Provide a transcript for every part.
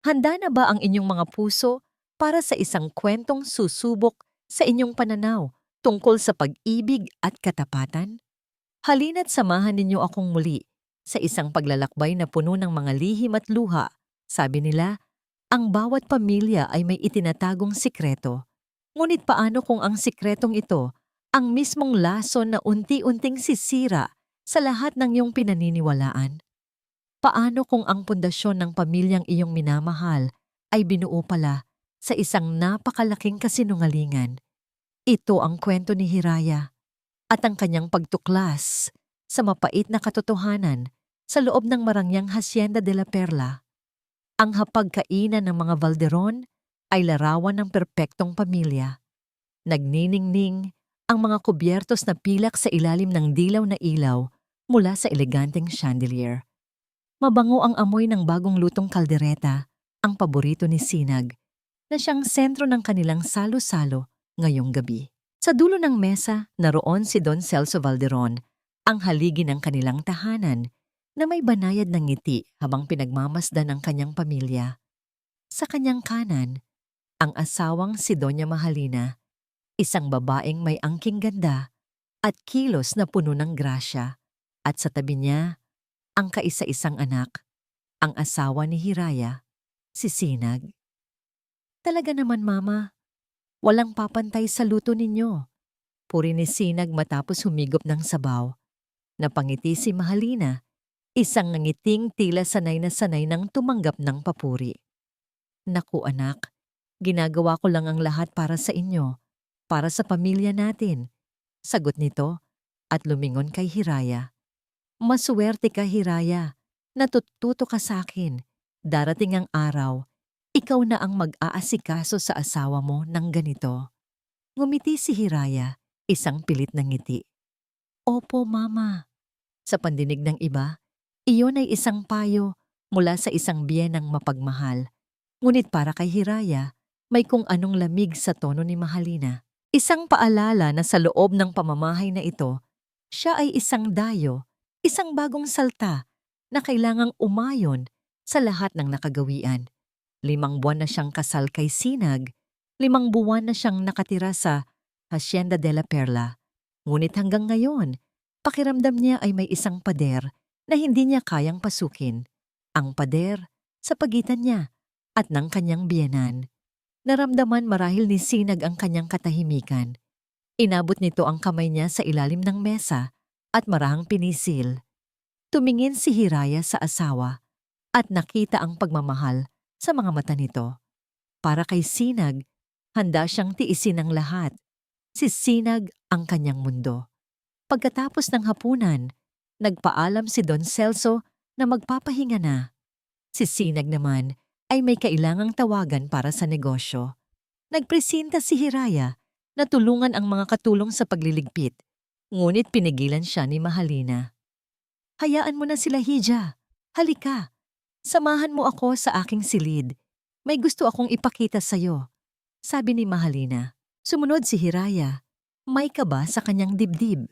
Handa na ba ang inyong mga puso para sa isang kwentong susubok sa inyong pananaw tungkol sa pag-ibig at katapatan? Halina't samahan ninyo akong muli sa isang paglalakbay na puno ng mga lihim at luha. Sabi nila, ang bawat pamilya ay may itinatagong sikreto. Ngunit paano kung ang sikretong ito ang mismong lason na unti-unting sisira sa lahat ng iyong pinaniniwalaan? Paano kung ang pundasyon ng pamilyang iyong minamahal ay binuo pala sa isang napakalaking kasinungalingan? Ito ang kwento ni Hiraya at ang kanyang pagtuklas sa mapait na katotohanan sa loob ng marangyang Hacienda de la Perla. Ang hapagkainan ng mga Valderon ay larawan ng perpektong pamilya. Nagniningning ang mga kubyertos na pilak sa ilalim ng dilaw na ilaw mula sa eleganteng chandelier. Mabango ang amoy ng bagong lutong kaldereta, ang paborito ni Sinag, na siyang sentro ng kanilang salo-salo ngayong gabi. Sa dulo ng mesa, naroon si Don Celso Valderon, ang haligi ng kanilang tahanan, na may banayad ng ngiti habang pinagmamasdan ang kanyang pamilya. Sa kanyang kanan, ang asawang si Doña Mahalina, isang babaeng may angking ganda at kilos na puno ng grasya, at sa tabi niya, ang kaisa-isang anak, ang asawa ni Hiraya, si Sinag. Talaga naman, Mama, walang papantay sa luto ninyo. Puri ni Sinag matapos humigop ng sabaw. Napangiti si Mahalina, isang nangiting tila sanay na sanay nang tumanggap ng papuri. Naku anak, ginagawa ko lang ang lahat para sa inyo, para sa pamilya natin. Sagot nito at lumingon kay Hiraya. Maswerte ka, Hiraya. Natututo ka sa akin. Darating ang araw, ikaw na ang mag-aasikaso sa asawa mo ng ganito. Ngumiti si Hiraya, isang pilit na ngiti. Opo, Mama. Sa pandinig ng iba, iyon ay isang payo mula sa isang biyenang mapagmahal. Ngunit para kay Hiraya, may kung anong lamig sa tono ni Mahalina. Isang paalala na sa loob ng pamamahay na ito, siya ay isang dayo, isang bagong salta na kailangang umayon sa lahat ng nakagawian. 5 buwan na siyang kasal kay Sinag, 5 buwan na siyang nakatira sa Hacienda de la Perla. Ngunit hanggang ngayon, pakiramdam niya ay may isang pader na hindi niya kayang pasukin. Ang pader sa pagitan niya at ng kanyang biyenan. Naramdaman marahil ni Sinag ang kanyang katahimikan. Inabot nito ang kamay niya sa ilalim ng mesa at marahang pinisil. Tumingin si Hiraya sa asawa at nakita ang pagmamahal sa mga mata nito. Para kay Sinag, handa siyang tiisin ang lahat. Si Sinag ang kanyang mundo. Pagkatapos ng hapunan, nagpaalam si Don Celso na magpapahinga na. Si Sinag naman ay may kailangang tawagan para sa negosyo. Nagpresinta si Hiraya na tulungan ang mga katulong sa pagliligpit, ngunit pinigilan siya ni Mahalina. Hayaan mo na sila, Hija. Halika. Samahan mo ako sa aking silid. May gusto akong ipakita sa'yo, sabi ni Mahalina. Sumunod si Hiraya. May kaba sa kanyang dibdib.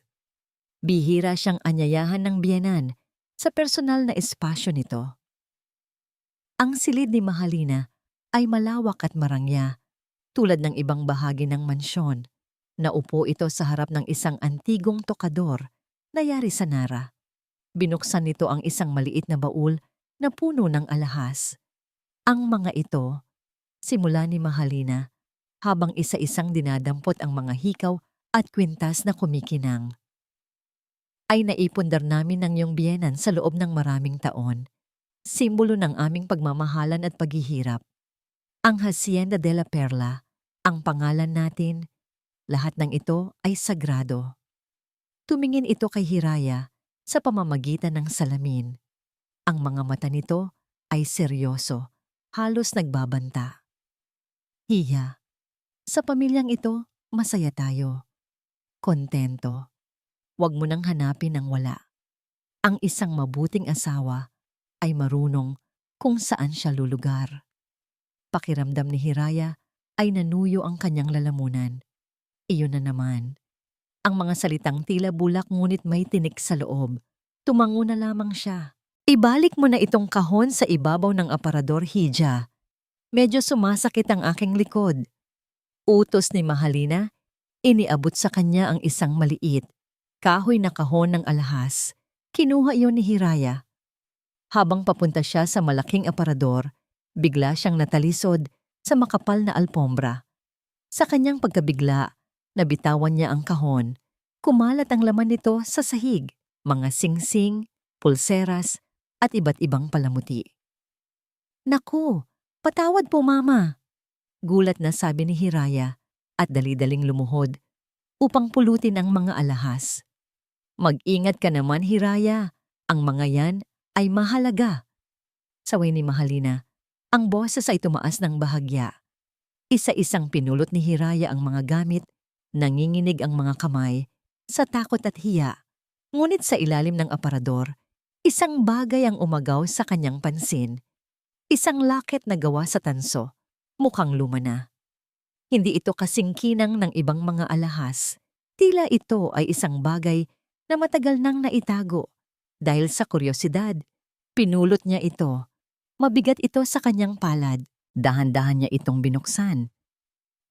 Bihira siyang anyayahan ng biyenan sa personal na espasyo nito. Ang silid ni Mahalina ay malawak at marangya, tulad ng ibang bahagi ng mansyon. Naupo ito sa harap ng isang antigong tokador na yari sa Nara. Binuksan nito ang isang maliit na baul na puno ng alahas. Ang mga ito, simula ni Mahalina, habang isa-isang dinadampot ang mga hikaw at kwintas na kumikinang. Ay naipundar namin ng iyong biyenan sa loob ng maraming taon. Simbolo ng aming pagmamahalan at paghihirap. Ang Hacienda de la Perla, ang pangalan natin, lahat ng ito ay sagrado. Tumingin ito kay Hiraya sa pamamagitan ng salamin. Ang mga mata nito ay seryoso, halos nagbabanta. Hiya, sa pamilyang ito, masaya tayo. Kontento. Huwag mo nang hanapin ang wala. Ang isang mabuting asawa ay marunong kung saan siya lulugar. Pakiramdam ni Hiraya ay nanuyo ang kanyang lalamunan. Iyon na naman. Ang mga salitang tila bulak ngunit may tinik sa loob. Tumango na lamang siya. Ibalik mo na itong kahon sa ibabaw ng aparador, Hija. Medyo sumasakit ang aking likod. Utos ni Mahalina, iniabot sa kanya ang isang maliit, kahoy na kahon ng alahas. Kinuha iyon ni Hiraya. Habang papunta siya sa malaking aparador, bigla siyang natalisod sa makapal na alpombra. Sa kanyang pagkabigla, nabitawan niya ang kahon. Kumalat ang laman nito sa sahig, mga singsing, pulseras, at iba't ibang palamuti. Naku, patawad po mama! Gulat na sabi ni Hiraya at dali-daling lumuhod upang pulutin ang mga alahas. Mag-ingat ka naman, Hiraya. Ang mga yan ay mahalaga. Saway ni Mahalina, ang boses ay tumaas ng bahagya. Isa-isang pinulot ni Hiraya ang mga gamit, nanginginig ang mga kamay, sa takot at hiya. Ngunit sa ilalim ng aparador, isang bagay ang umagaw sa kanyang pansin. Isang laket na gawa sa tanso, mukhang luma na. Hindi ito kasingkinang ng ibang mga alahas. Tila ito ay isang bagay na matagal nang naitago. Dahil sa kuryosidad, pinulot niya ito. Mabigat ito sa kanyang palad. Dahan-dahan niya itong binuksan.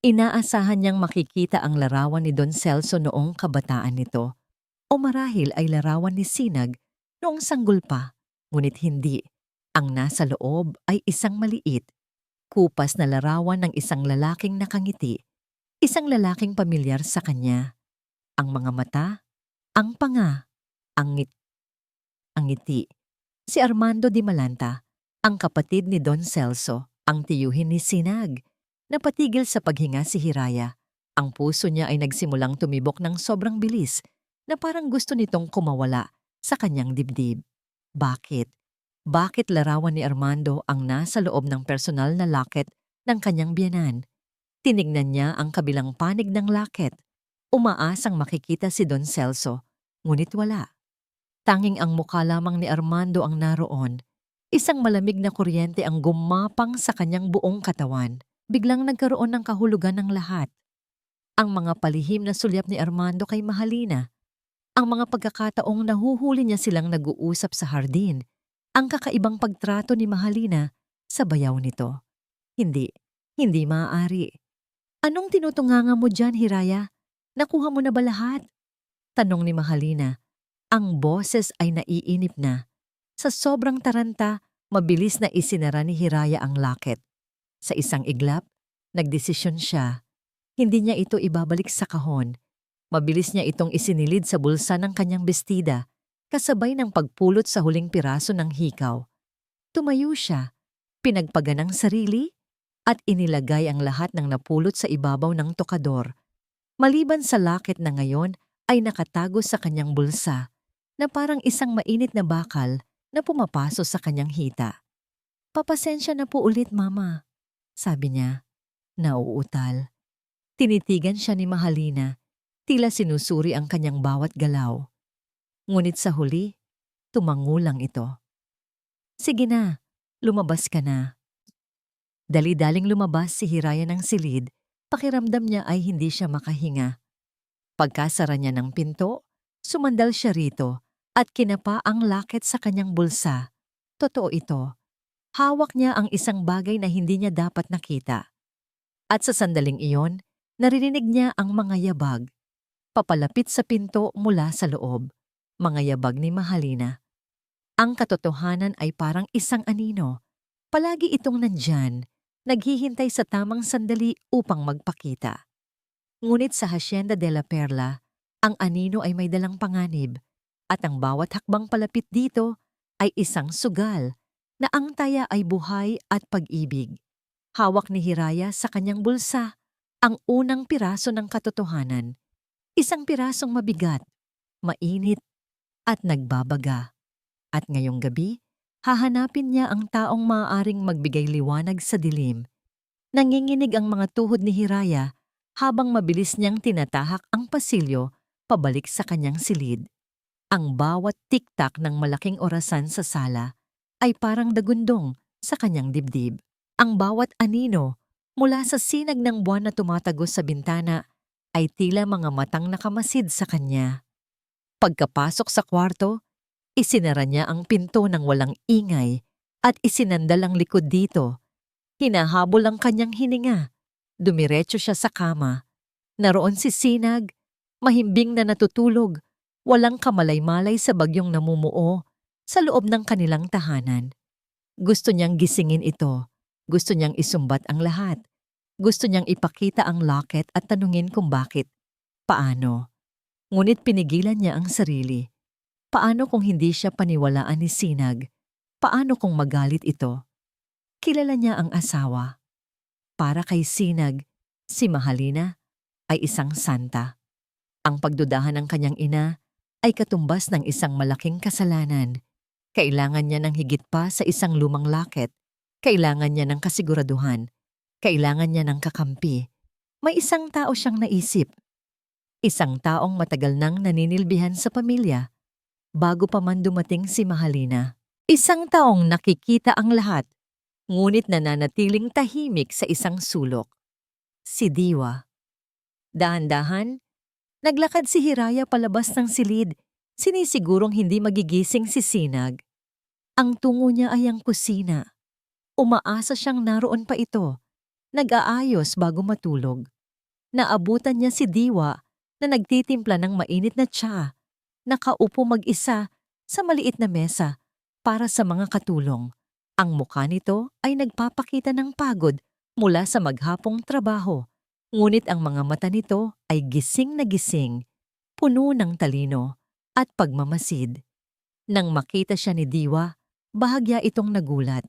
Inaasahan niyang makikita ang larawan ni Don Celso noong kabataan nito. O marahil ay larawan ni Sinag noong sanggol pa. Ngunit hindi. Ang nasa loob ay isang maliit, kupas na larawan ng isang lalaking nakangiti. Isang lalaking pamilyar sa kanya. Ang mga mata, ang panga, ang ngiti. Si Armando Di Malanta, ang kapatid ni Don Celso, ang tiyuhin ni Sinag. Napatigil sa paghinga si Hiraya. Ang puso niya ay nagsimulang tumibok ng sobrang bilis na parang gusto nitong kumawala sa kanyang dibdib. Bakit? Bakit larawan ni Armando ang nasa loob ng personal na locket ng kanyang biyenan? Tinignan niya ang kabilang panig ng locket. Umaasang makikita si Don Celso, ngunit wala. Tanging ang mukha lamang ni Armando ang naroon. Isang malamig na kuryente ang gumapang sa kanyang buong katawan. Biglang nagkaroon ng kahulugan ng lahat. Ang mga palihim na sulyap ni Armando kay Mahalina. Ang mga pagkakataong nahuhuli niya silang nag-uusap sa hardin. Ang kakaibang pagtrato ni Mahalina sa bayaw nito. Hindi maaari. Anong tinutunganga mo dyan, Hiraya? Nakuha mo na ba lahat? Tanong ni Mahalina. Ang boses ay naiinip na. Sa sobrang taranta, mabilis na isinara ni Hiraya ang locket. Sa isang iglap, nagdesisyon siya. Hindi niya ito ibabalik sa kahon. Mabilis niya itong isinilid sa bulsa ng kanyang bestida, kasabay ng pagpulot sa huling piraso ng hikaw. Tumayo siya, pinagpagan ang sarili, at inilagay ang lahat ng napulot sa ibabaw ng tokador. Maliban sa locket na ngayon ay nakatago sa kanyang bulsa, na parang isang mainit na bakal na pumapaso sa kanyang hita. Papasensya na po ulit, Mama, sabi niya, nauutal. Tinitigan siya ni Mahalina, tila sinusuri ang kanyang bawat galaw. Ngunit sa huli, tumangulang ito. Sige na, lumabas ka na. Dali-daling lumabas si Hiraya ng silid, pakiramdam niya ay hindi siya makahinga. Pagkasara niya ng pinto, sumandal siya rito at kinapa ang locket sa kanyang bulsa. Totoo ito. Hawak niya ang isang bagay na hindi niya dapat nakita. At sa sandaling iyon, naririnig niya ang mga yabag. Papalapit sa pinto mula sa loob. Mga yabag ni Mahalina. Ang katotohanan ay parang isang anino. Palagi itong nandyan, naghihintay sa tamang sandali upang magpakita. Ngunit sa Hacienda de la Perla, ang anino ay may dalang panganib at ang bawat hakbang palapit dito ay isang sugal na ang taya ay buhay at pag-ibig. Hawak ni Hiraya sa kanyang bulsa ang unang piraso ng katotohanan. Isang pirasong mabigat, mainit at nagbabaga. At ngayong gabi, hahanapin niya ang taong maaaring magbigay liwanag sa dilim. Nanginginig ang mga tuhod ni Hiraya habang mabilis niyang tinatahak ang pasilyo pabalik sa kanyang silid. Ang bawat tiktak ng malaking orasan sa sala ay parang dagundong sa kanyang dibdib. Ang bawat anino mula sa sinag ng buwan na tumatagos sa bintana ay tila mga matang nakamasid sa kanya. Pagkapasok sa kwarto, isinara niya ang pinto ng walang ingay at isinandal ang likod dito. Hinahabol ang kanyang hininga. Dumiretso siya sa kama. Naroon si Sinag, mahimbing na natutulog, walang kamalay-malay sa bagyong namumuo sa loob ng kanilang tahanan. Gusto niyang gisingin ito. Gusto niyang isumbat ang lahat. Gusto niyang ipakita ang locket at tanungin kung bakit. Paano? Ngunit pinigilan niya ang sarili. Paano kung hindi siya paniwalaan ni Sinag? Paano kung magalit ito? Kilala niya ang asawa. Para kay Sinag, si Mahalina ay isang santa. Ang pagdudahan ng kanyang ina ay katumbas ng isang malaking kasalanan. Kailangan niya ng higit pa sa isang lumang locket. Kailangan niya ng kasiguraduhan. Kailangan niya ng kakampi. May isang tao siyang naisip. Isang taong matagal nang naninilbihan sa pamilya bago pa man dumating si Mahalina. Isang taong nakikita ang lahat, ngunit nananatiling tahimik sa isang sulok. Si Diwa. Dahan-dahan, naglakad si Hiraya palabas ng silid, sinisigurong hindi magigising si Sinag. Ang tungo niya ay ang kusina. Umaasa siyang naroon pa ito, nag-aayos bago matulog. Naabutan niya si Diwa na nagtitimpla ng mainit na tsa, nakaupo mag-isa sa maliit na mesa para sa mga katulong. Ang mukha nito ay nagpapakita ng pagod mula sa maghapong trabaho, ngunit ang mga mata nito ay gising na gising, puno ng talino at pagmamasid. Nang makita siya ni Diwa, bahagya itong nagulat.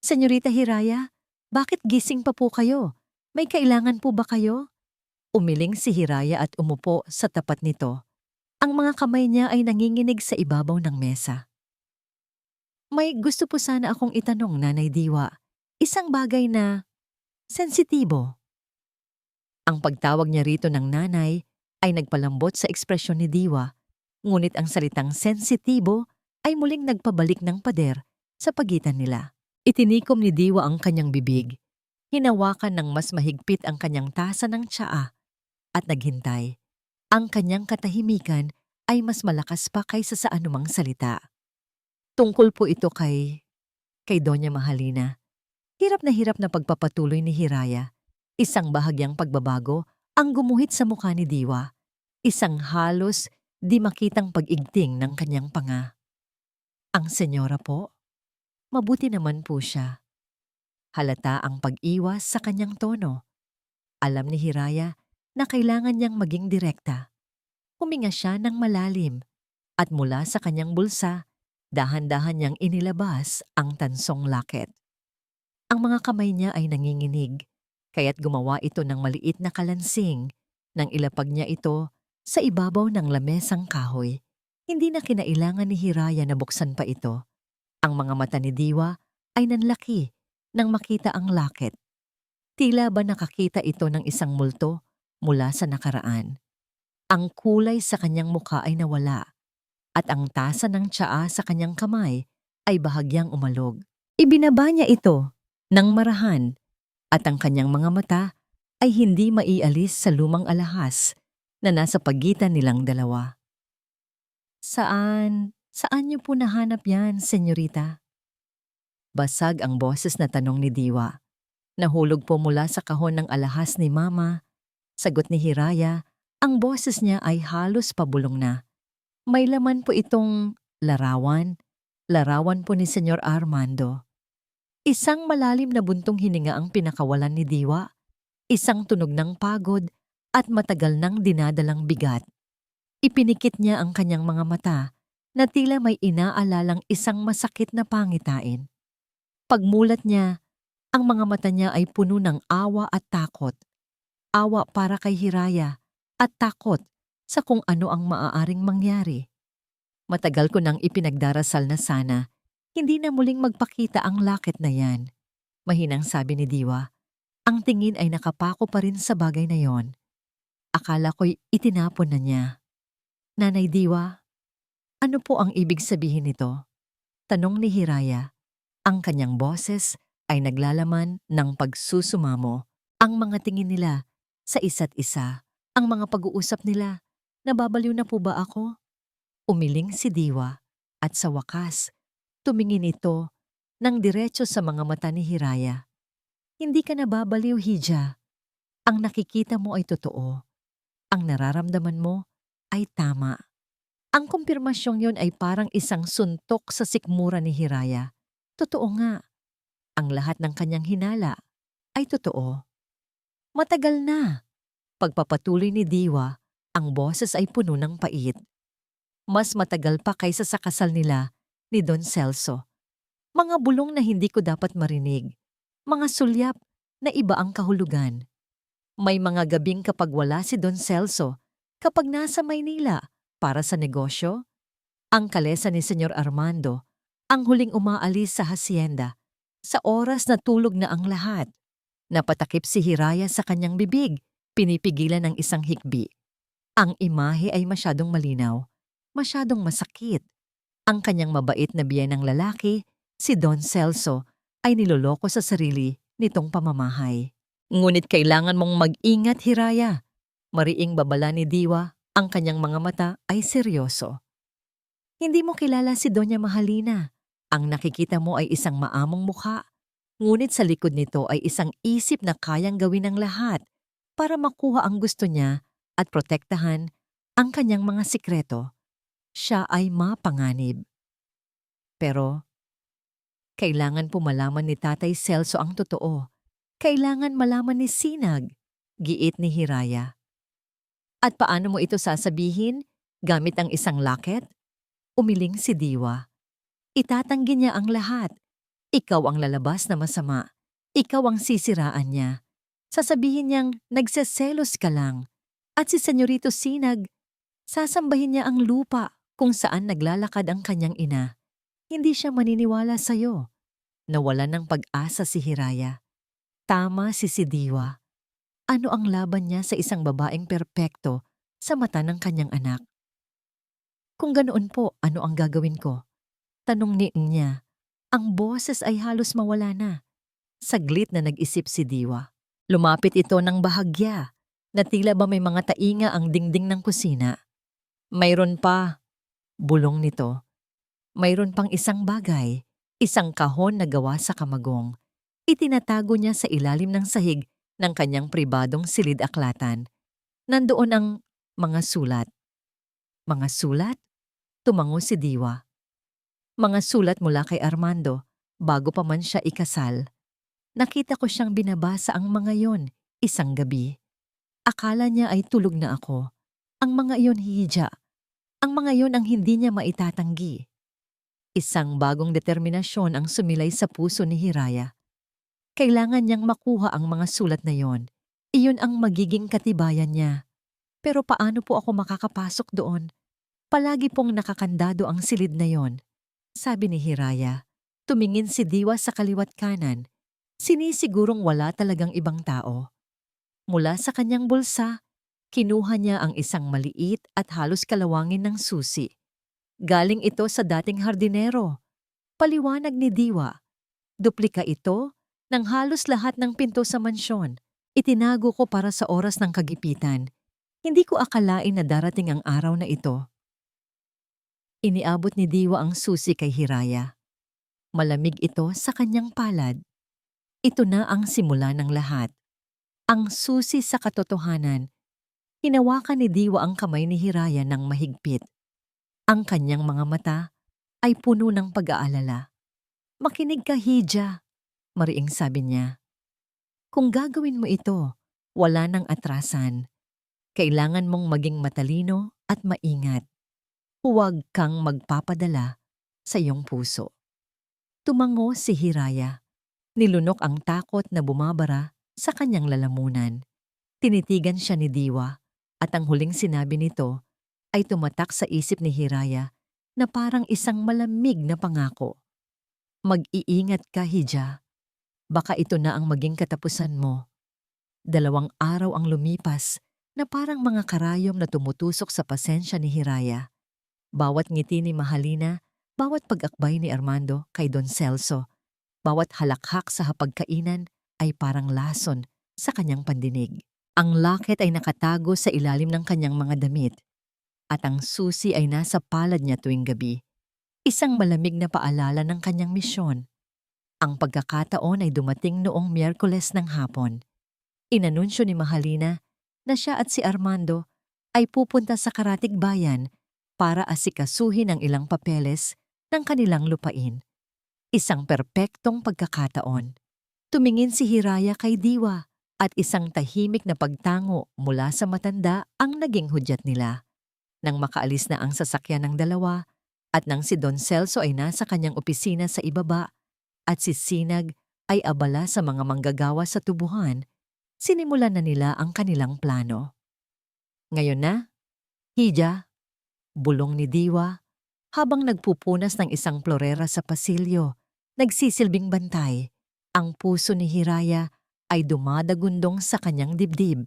"Senyorita Hiraya, bakit gising pa po kayo? May kailangan po ba kayo?" Umiling si Hiraya at umupo sa tapat nito. Ang mga kamay niya ay nanginginig sa ibabaw ng mesa. "May gusto po sana akong itanong, Nanay Diwa. Isang bagay na sensitibo." Ang pagtawag niya rito ng nanay ay nagpalambot sa ekspresyon ni Diwa, ngunit ang salitang sensitibo ay muling nagpabalik ng pader sa pagitan nila. Itinikom ni Diwa ang kanyang bibig. Hinawakan ng mas mahigpit ang kanyang tasa ng tsaa at naghintay. Ang kanyang katahimikan ay mas malakas pa kaysa sa anumang salita. Tungkol po ito kay Doña Mahalina. Hirap na pagpapatuloy ni Hiraya. Isang bahagyang pagbabago ang gumuhit sa mukha ni Diwa. Isang halos di makitang pag-igting ng kanyang panga. "Ang senyora po? Mabuti naman po siya." Halata ang pag-iwas sa kanyang tono. Alam ni Hiraya na kailangan niyang maging direkta. Huminga siya ng malalim at mula sa kanyang bulsa, dahan-dahan niyang inilabas ang tansong locket. Ang mga kamay niya ay nanginginig, kaya't gumawa ito ng maliit na kalansing nang ilapag niya ito sa ibabaw ng lamesang kahoy. Hindi na kinailangan ni Hiraya na buksan pa ito. Ang mga mata ni Diwa ay nanlaki nang makita ang locket. Tila ba nakakita ito ng isang multo mula sa nakaraan. Ang kulay sa kanyang mukha ay nawala at ang tasa ng tsaa sa kanyang kamay ay bahagyang umalog. Ibinaba niya ito ng marahan at ang kanyang mga mata ay hindi maialis sa lumang alahas na nasa pagitan nilang dalawa. Saan niyo po nahanap yan, senyorita?" Basag ang boses na tanong ni Diwa. Nahulog po mula sa kahon ng alahas ni Mama. Sagot ni Hiraya, ang boses niya ay halos pabulong na. "May laman po itong larawan po ni Senyor Armando." Isang malalim na buntong hininga ang pinakawalan ni Diwa. Isang tunog ng pagod at matagal nang dinadalang bigat. Ipinikit niya ang kanyang mga mata na tila may inaalalang isang masakit na pangitain. Pagmulat niya, ang mga mata niya ay puno ng awa at takot. Awa para kay Hiraya at takot sa kung ano ang maaaring mangyari. "Matagal ko nang ipinagdarasal na sana hindi na muling magpakita ang locket na yan," mahinang sabi ni Diwa. Ang tingin ay nakapako pa rin sa bagay na yon. "Akala ko'y itinapon na niya." "Nanay Diwa, ano po ang ibig sabihin nito?" tanong ni Hiraya. Ang kanyang boses ay naglalaman ng pagsusumamo. Ang mga tingin nila sa isa't isa, ang mga pag-uusap nila. "Nababaliw na po ba ako?" Umiling si Diwa at sa wakas, tumingin ito ng diretso sa mga mata ni Hiraya. Hindi ka nababaliw, Hija. Ang nakikita mo ay totoo. Ang nararamdaman mo ay tama. Ang kumpirmasyong yon ay parang isang suntok sa sikmura ni Hiraya. Totoo nga, ang lahat ng kanyang hinala ay totoo. Matagal na. Pagpapatuloy ni Diwa, ang boses ay puno ng pait. Mas matagal pa kaysa sa kasal nila ni Don Celso. Mga bulong na hindi ko dapat marinig. Mga sulyap na iba ang kahulugan. May mga gabing kapag wala si Don Celso, kapag nasa Maynila para sa negosyo, ang kalesa ni Senyor Armando, ang huling umaalis sa hacienda, sa oras na tulog na ang lahat. Napatakip si Hiraya sa kanyang bibig, pinipigilan ng isang hikbi. Ang imahe ay masyadong malinaw, masyadong masakit. Ang kanyang mabait na biyenang lalaki, si Don Celso, ay niloloko sa sarili nitong pamamahay. Ngunit kailangan mong mag-ingat, Hiraya. Mariing babala ni Diwa, ang kanyang mga mata ay seryoso. Hindi mo kilala si Doña Mahalina. Ang nakikita mo ay isang maamong mukha. Ngunit sa likod nito ay isang isip na kayang gawin ng lahat para makuha ang gusto niya at protektahan ang kanyang mga sikreto. Siya ay mapanganib. Pero, kailangan po malaman ni Tatay Celso ang totoo. Kailangan malaman ni Sinag, giit ni Hiraya. At paano mo ito sasabihin? Gamit ang isang laket? Umiling si Diwa. Itatanggi niya ang lahat. Ikaw ang lalabas na masama. Ikaw ang sisiraan niya. Sasabihin niyang nagseselos ka lang. At si Senyorito Sinag, sasambahin niya ang lupa kung saan naglalakad ang kanyang ina. Hindi siya maniniwala sa'yo. Nawalan ng pag-asa si Hiraya. Tama si Diwa. Ano ang laban niya sa isang babaeng perpekto sa mata ng kanyang anak? Kung ganoon po, ano ang gagawin ko? Tanong niya. Ang boses ay halos mawala na. Saglit na nag-isip si Diwa. Lumapit ito ng bahagya, na tila ba may mga tainga ang dingding ng kusina. Mayroon pa, bulong nito. Mayroon pang isang bagay, isang kahon na gawa sa kamagong. Itinatago niya sa ilalim ng sahig ng kanyang pribadong silid-aklatan. Nandoon ang mga sulat. Mga sulat? Tumango si Diwa. Mga sulat mula kay Armando, bago pa man siya ikasal. Nakita ko siyang binabasa ang mga yon isang gabi. Akala niya ay tulog na ako. Ang mga iyon, Hija. Ang mga yon ang hindi niya maitatanggi. Isang bagong determinasyon ang sumilay sa puso ni Hiraya. Kailangan niyang makuha ang mga sulat na yon. Iyon ang magiging katibayan niya. Pero paano po ako makakapasok doon? Palagi pong nakakandado ang silid na yon. Sabi ni Hiraya. Tumingin si Diwa sa kaliwat kanan. Sinisigurong wala talagang ibang tao. Mula sa kanyang bulsa, kinuha niya ang isang maliit at halos kalawangin ng susi. Galing ito sa dating hardinero. Paliwanag ni Diwa. Duplika ito ng halos lahat ng pinto sa mansyon. Itinago ko para sa oras ng kagipitan. Hindi ko akalain na darating ang araw na ito. Iniabot ni Diwa ang susi kay Hiraya. Malamig ito sa kanyang palad. Ito na ang simula ng lahat. Ang susi sa katotohanan. Hinawakan ni Diwa ang kamay ni Hiraya ng mahigpit. Ang kanyang mga mata ay puno ng pag-aalala. Makinig ka, Hija, mariing sabi niya. Kung gagawin mo ito, wala nang atrasan. Kailangan mong maging matalino at maingat. Huwag kang magpapadala sa iyong puso. Tumango si Hiraya. Nilunok ang takot na bumabara sa kanyang lalamunan. Tinitigan siya ni Diwa at ang huling sinabi nito ay tumatak sa isip ni Hiraya na parang isang malamig na pangako. Mag-iingat ka, Hija. Baka ito na ang maging katapusan mo. 2 araw ang lumipas na parang mga karayom na tumutusok sa pasensya ni Hiraya. Bawat ngiti ni Mahalina, bawat pag-akbay ni Armando kay Don Celso, bawat halakhak sa hapagkainan ay parang lason sa kanyang pandinig. Ang laket ay nakatago sa ilalim ng kanyang mga damit at ang susi ay nasa palad niya tuwing gabi. Isang malamig na paalala ng kanyang misyon. Ang pagkakataon ay dumating noong Miyerkules ng hapon. Inanunsyo ni Mahalina na siya at si Armando ay pupunta sa Karatig Bayan para asikasuhin ang ilang papeles ng kanilang lupain. Isang perpektong pagkakataon. Tumingin si Hiraya kay Diwa at isang tahimik na pagtango mula sa matanda ang naging hudyat nila. Nang makaalis na ang sasakyan ng dalawa at nang si Don Celso ay nasa kanyang opisina sa ibaba at si Sinag ay abala sa mga manggagawa sa tubuhan, sinimulan na nila ang kanilang plano. Ngayon na, Hija, bulong ni Diwa habang nagpupunas ng isang plorera sa pasilyo, nagsisilbing bantay. Ang puso ni Hiraya ay dumadagundong sa kanyang dibdib.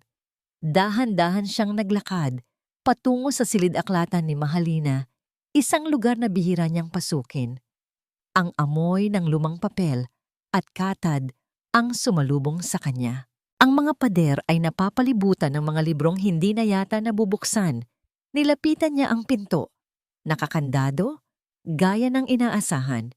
Dahan-dahan siyang naglakad patungo sa silid-aklatan ni Mahalina, isang lugar na bihira niyang pasukin. Ang amoy ng lumang papel at katad ang sumalubong sa kanya. Ang mga pader ay napapalibutan ng mga librong hindi na yata nabubuksan. Nilapitan niya ang pinto. Nakakandado, gaya ng inaasahan.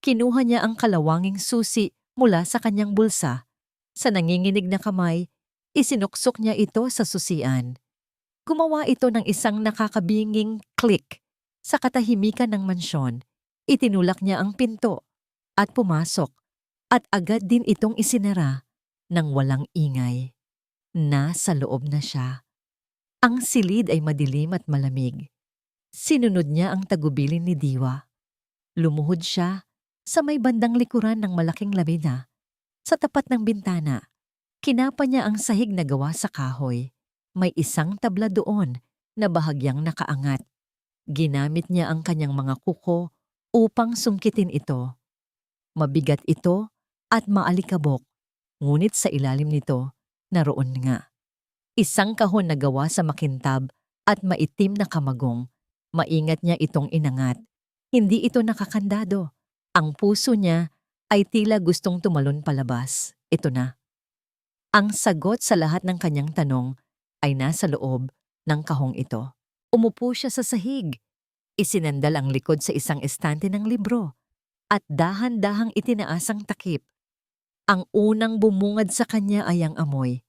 Kinuha niya ang kalawanging susi mula sa kanyang bulsa. Sa nanginginig na kamay, isinuksok niya ito sa susian. Gumawa ito ng isang nakakabinging click sa katahimikan ng mansyon. Itinulak niya ang pinto at pumasok at agad din itong isinara ng walang ingay. Nasa loob na siya. Ang silid ay madilim at malamig. Sinunod niya ang tagubilin ni Diwa. Lumuhod siya sa may bandang likuran ng malaking labina. Sa tapat ng bintana, kinapa niya ang sahig na gawa sa kahoy. May isang tabla doon na bahagyang nakaangat. Ginamit niya ang kanyang mga kuko upang sungkitin ito. Mabigat ito at maalikabok, ngunit sa ilalim nito, naroon nga. Isang kahon na gawa sa makintab at maitim na kamagong. Maingat niya itong inangat. Hindi ito nakakandado. Ang puso niya ay tila gustong tumalon palabas. Ito na. Ang sagot sa lahat ng kanyang tanong ay nasa loob ng kahong ito. Umupo siya sa sahig. Isinandal ang likod sa isang estante ng libro at dahan-dahang itinaas ang takip. Ang unang bumungad sa kanya ay ang amoy.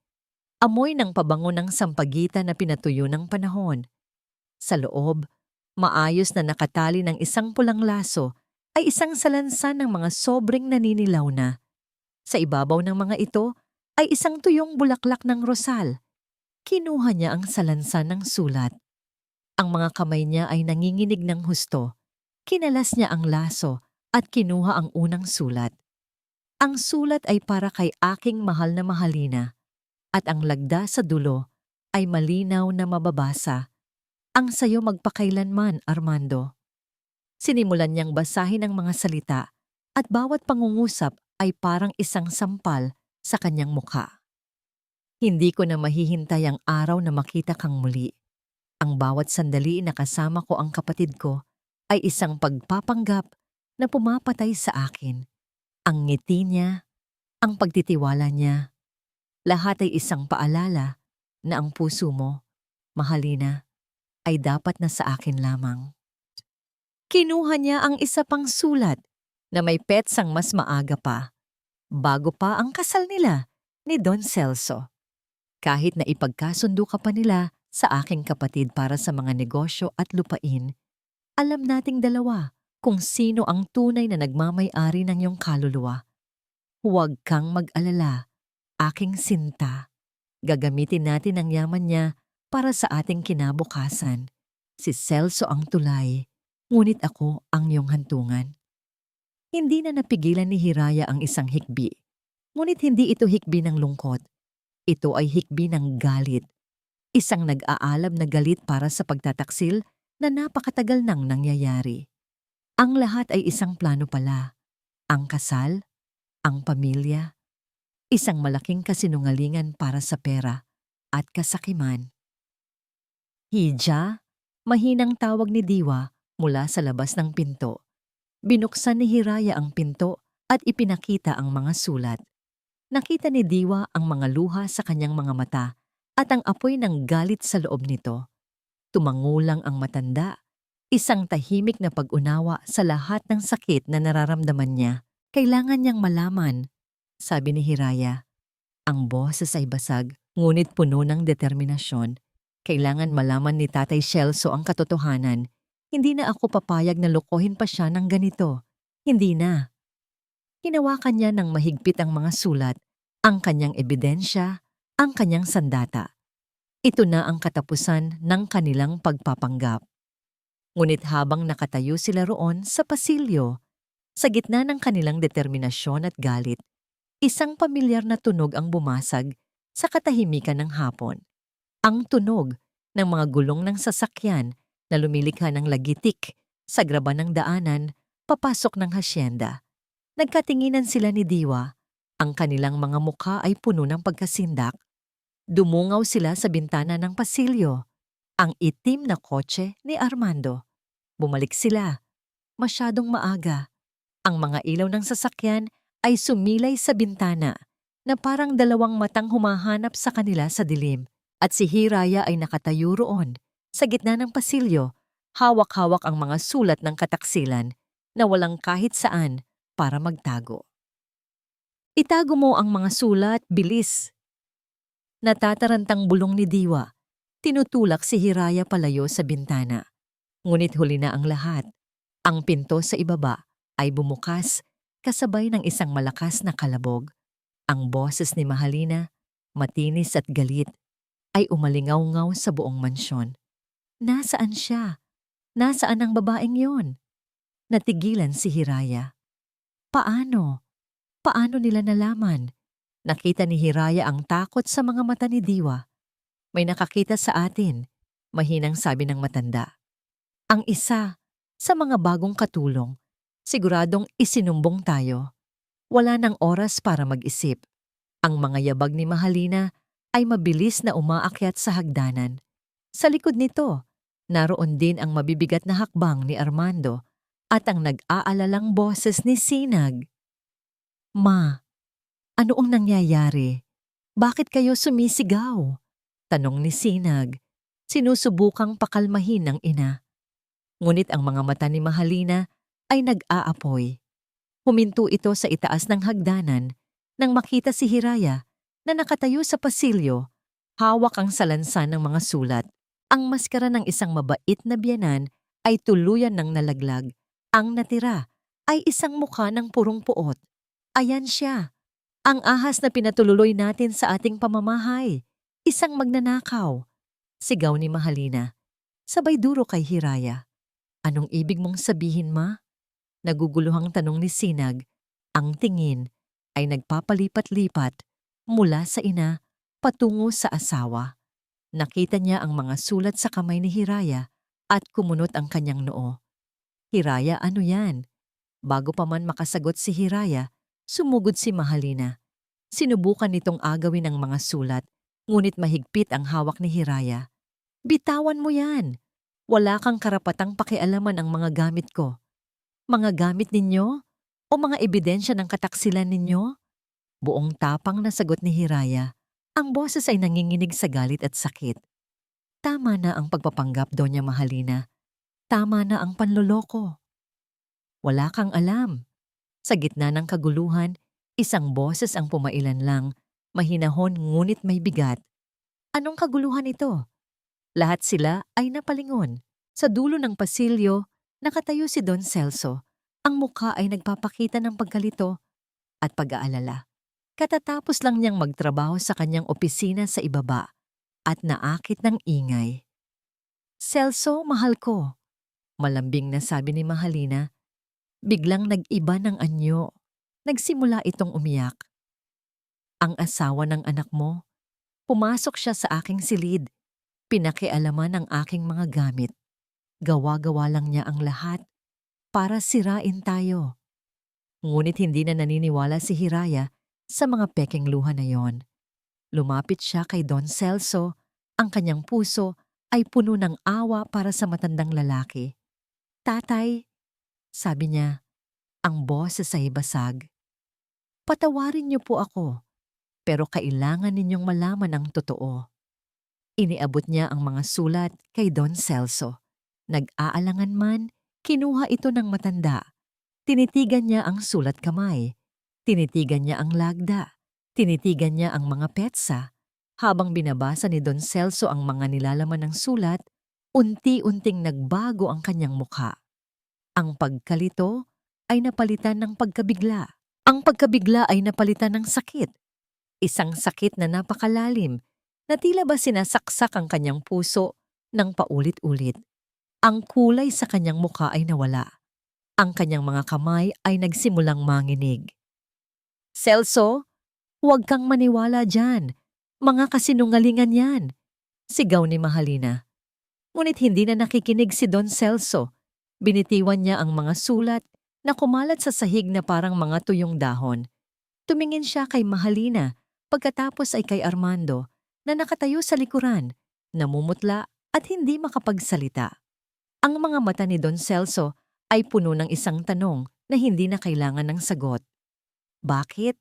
Amoy ng pabango ng sampagitan na pinatuyo ng panahon. Sa loob, maayos na nakatali ng isang pulang laso ay isang salansan ng mga sobreng naninilaw na. Sa ibabaw ng mga ito ay isang tuyong bulaklak ng rosal. Kinuha niya ang salansan ng sulat. Ang mga kamay niya ay nanginginig ng husto. Kinalas niya ang laso at kinuha ang unang sulat. Ang sulat ay para kay aking mahal na Mahalina at ang lagda sa dulo ay malinaw na mababasa. Ang sayo magpakailanman, Armando. Sinimulan niyang basahin ang mga salita at bawat pangungusap ay parang isang sampal sa kanyang mukha. Hindi ko na mahihintay ang araw na makita kang muli. Ang bawat sandali na kasama ko ang kapatid ko ay isang pagpapanggap na pumapatay sa akin. Ang ngiti niya, ang pagtitiwala niya, lahat ay isang paalala na ang puso mo, Mahalina, ay dapat na sa akin lamang. Kinuha niya ang isa pang sulat na may petsang mas maaga pa, bago pa ang kasal nila ni Don Celso. Kahit na ipagkasundo ka pa nila sa aking kapatid para sa mga negosyo at lupain, alam nating dalawa kung sino ang tunay na nagmamay-ari ng iyong kaluluwa. Huwag kang mag-alala, aking sinta. Gagamitin natin ang yaman niya para sa ating kinabukasan. Si Celso ang tulay, ngunit ako ang iyong hantungan. Hindi na napigilan ni Hiraya ang isang hikbi. Ngunit hindi ito hikbi ng lungkot. Ito ay hikbi ng galit. Isang nag-aalab na galit para sa pagtataksil na napakatagal nang nangyayari. Ang lahat ay isang plano pala. Ang kasal, ang pamilya, isang malaking kasinungalingan para sa pera at kasakiman. Hija, mahinang tawag ni Diwa mula sa labas ng pinto. Binuksan ni Hiraya ang pinto at ipinakita ang mga sulat. Nakita ni Diwa ang mga luha sa kanyang mga mata at ang apoy ng galit sa loob nito. Tumangulang ang matanda, isang tahimik na pag-unawa sa lahat ng sakit na nararamdaman niya. Kailangan niyang malaman, sabi ni Hiraya. Ang boses ay basag, ngunit puno ng determinasyon. Kailangan malaman ni Tatay Celso ang katotohanan. Hindi na ako papayag na lokohin pa siya ng ganito. Hindi na. Hinawakan niya ng mahigpit ang mga sulat, ang kanyang ebidensya, ang kanyang sandata. Ito na ang katapusan ng kanilang pagpapanggap. Ngunit habang nakatayo sila roon sa pasilyo, sa gitna ng kanilang determinasyon at galit, isang pamilyar na tunog ang bumasag sa katahimikan ng hapon. Ang tunog ng mga gulong ng sasakyan na lumilikha ng lagitik sa graban ng daanan papasok ng hasyenda. Nagkatinginan sila ni Diwa. Ang kanilang mga mukha ay puno ng pagkasindak. Dumungaw sila sa bintana ng pasilyo. Ang itim na kotse ni Armando. Bumalik sila. Masyadong maaga. Ang mga ilaw ng sasakyan ay sumilay sa bintana na parang dalawang matang humahanap sa kanila sa dilim. At si Hiraya ay nakatayo roon sa gitna ng pasilyo, hawak-hawak ang mga sulat ng kataksilan na walang kahit saan para magtago. Itago mo ang mga sulat, bilis. Natatarantang bulong ni Diwa. Tinutulak si Hiraya palayo sa bintana. Ngunit huli na ang lahat. Ang pinto sa ibaba ay bumukas kasabay ng isang malakas na kalabog. Ang boses ni Mahalina, matinis at galit, ay umalingaw-ngaw sa buong mansyon. Nasaan siya? Nasaan ang babaeng yon? Natigilan si Hiraya. Paano? Paano nila nalaman? Nakita ni Hiraya ang takot sa mga mata ni Diwa. May nakakita sa atin, mahinang sabi ng matanda. Ang isa sa mga bagong katulong, siguradong isinumbong tayo. Wala nang oras para mag-isip. Ang mga yabag ni Mahalina ay mabilis na umaakyat sa hagdanan. Sa likod nito, naroon din ang mabibigat na hakbang ni Armando at ang nag-aalalang boses ni Sinag. Ma, ano ang nangyayari? Bakit kayo sumisigaw? Tanong ni Sinag. Sinusubukang pakalmahin ng ina. Ngunit ang mga mata ni Mahalina ay nag-aapoy. Huminto ito sa itaas ng hagdanan nang makita si Hiraya na nakatayo sa pasilyo, hawak ang salansan ng mga sulat. Ang maskara ng isang mabait na biyanan ay tuluyan ng nalaglag. Ang natira ay isang mukha ng purong puot. Ayan siya, ang ahas na pinatululoy natin sa ating pamamahay. Isang magnanakaw. Sigaw ni Mahalina. Sabay duro kay Hiraya. Anong ibig mong sabihin, ma? Naguguluhang tanong ni Sinag. Ang tingin ay nagpapalipat-lipat mula sa ina patungo sa asawa. Nakita niya ang mga sulat sa kamay ni Hiraya at kumunot ang kanyang noo. Hiraya, ano yan? Bago pa man makasagot si Hiraya, sumugod si Mahalina. Sinubukan nitong agawin ang mga sulat, ngunit mahigpit ang hawak ni Hiraya. Bitawan mo yan! Wala kang karapatang pakialaman ang mga gamit ko. Mga gamit ninyo? O mga ebidensya ng kataksilan ninyo? Buong tapang na sagot ni Hiraya. Ang boses ay nanginginig sa galit at sakit. Tama na ang pagpapanggap, Doña Mahalina. Tama na ang panloloko. Wala kang alam. Sa gitna ng kaguluhan, isang boses ang pumailan lang, mahinahon ngunit may bigat. Anong kaguluhan ito? Lahat sila ay napalingon. Sa dulo ng pasilyo, nakatayo si Don Celso. Ang mukha ay nagpapakita ng pagkalito at pag-aalala. Katatapos lang niyang magtrabaho sa kanyang opisina sa ibaba at naakit ng ingay. Celso, mahal ko. Malambing na sabi ni Mahalina. Biglang nag-iba ng anyo. Nagsimula itong umiyak. Ang asawa ng anak mo. Pumasok siya sa aking silid. Pinakialaman ang aking mga gamit. Gawa-gawa lang niya ang lahat para sirain tayo. Ngunit hindi na naniniwala si Hiraya sa mga pekeng luha na yon. Lumapit siya kay Don Celso. Ang kanyang puso ay puno ng awa para sa matandang lalaki. Tatay, sabi niya, ang boses ay basag. Patawarin niyo po ako, pero kailangan ninyong malaman ang totoo. Iniabot niya ang mga sulat kay Don Celso. Nag-aalangan man, kinuha ito ng matanda. Tinitigan niya ang sulat kamay. Tinitigan niya ang lagda. Tinitigan niya ang mga petsa. Habang binabasa ni Don Celso ang mga nilalaman ng sulat, unti-unting nagbago ang kanyang mukha. Ang pagkalito ay napalitan ng pagkabigla. Ang pagkabigla ay napalitan ng sakit. Isang sakit na napakalalim na tila ba sinasaksak ang kanyang puso ng paulit-ulit. Ang kulay sa kanyang mukha ay nawala. Ang kanyang mga kamay ay nagsimulang manginig. "Celso, huwag kang maniwala dyan. Mga kasinungalingan yan," sigaw ni Mahalina. Ngunit hindi na nakikinig si Don Celso. Binitiwan niya ang mga sulat na kumalat sa sahig na parang mga tuyong dahon. Tumingin siya kay Mahalina, pagkatapos ay kay Armando na nakatayo sa likuran, namumutla at hindi makapagsalita. Ang mga mata ni Don Celso ay puno ng isang tanong na hindi na kailangan ng sagot. Bakit?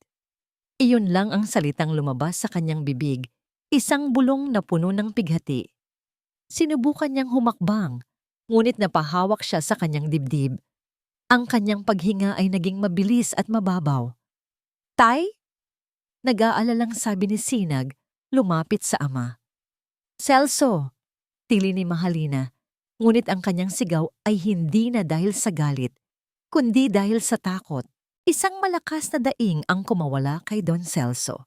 Iyon lang ang salitang lumabas sa kanyang bibig, isang bulong na puno ng pighati. Sinubukan niyang humakbang, ngunit napahawak siya sa kanyang dibdib. Ang kanyang paghinga ay naging mabilis at mababaw. "Tay?" Nag-aalalang sabi ni Sinag, lumapit sa ama. "Celso," tili ni Mahalina, ngunit ang kanyang sigaw ay hindi na dahil sa galit, kundi dahil sa takot. Isang malakas na daing ang kumawala kay Don Celso.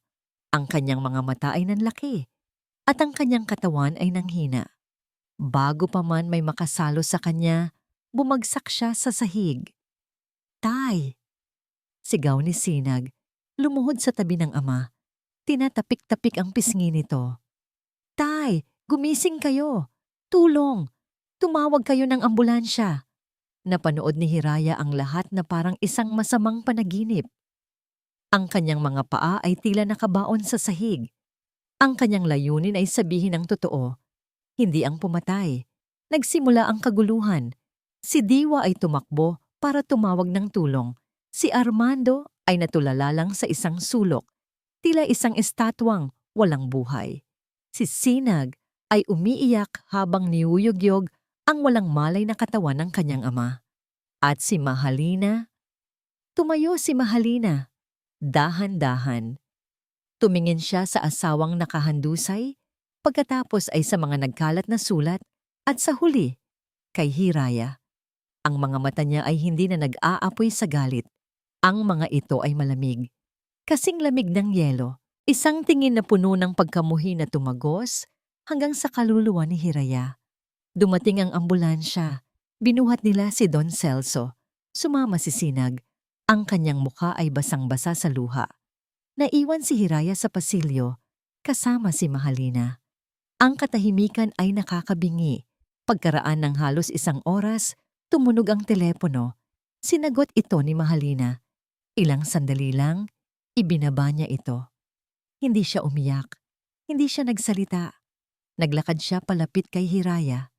Ang kanyang mga mata ay nanlaki at ang kanyang katawan ay nanghina. Bago pa man may makasalo sa kanya, bumagsak siya sa sahig. "Tay!" sigaw ni Sinag, lumuhod sa tabi ng ama. Tinatapik-tapik ang pisngi nito. "Tay, gumising kayo! Tulong! Tumawag kayo ng ambulansya!" Napanood ni Hiraya ang lahat na parang isang masamang panaginip. Ang kanyang mga paa ay tila nakabaon sa sahig. Ang kanyang layunin ay sabihin ang totoo, hindi ang pumatay. Nagsimula ang kaguluhan. Si Diwa ay tumakbo para tumawag ng tulong. Si Armando ay natulala lang sa isang sulok, tila isang estatwang walang buhay. Si Sinag ay umiiyak habang niyuyugyog ang walang malay na katawan ng kanyang ama. At si Mahalina, tumayo si Mahalina, dahan-dahan. Tumingin siya sa asawang nakahandusay, pagkatapos ay sa mga nagkalat na sulat, at sa huli, kay Hiraya. Ang mga mata niya ay hindi na nag-aapoy sa galit. Ang mga ito ay malamig. Kasing lamig ng yelo, isang tingin na puno ng pagkamuhi na tumagos hanggang sa kaluluwa ni Hiraya. Dumating ang ambulansya. Binuhat nila si Don Celso. Sumama si Sinag. Ang kanyang mukha ay basang-basa sa luha. Naiwan si Hiraya sa pasilyo, kasama si Mahalina. Ang katahimikan ay nakakabingi. Pagkaraan ng halos 1 oras, tumunog ang telepono. Sinagot ito ni Mahalina. Ilang sandali lang, ibinaba niya ito. Hindi siya umiyak. Hindi siya nagsalita. Naglakad siya palapit kay Hiraya.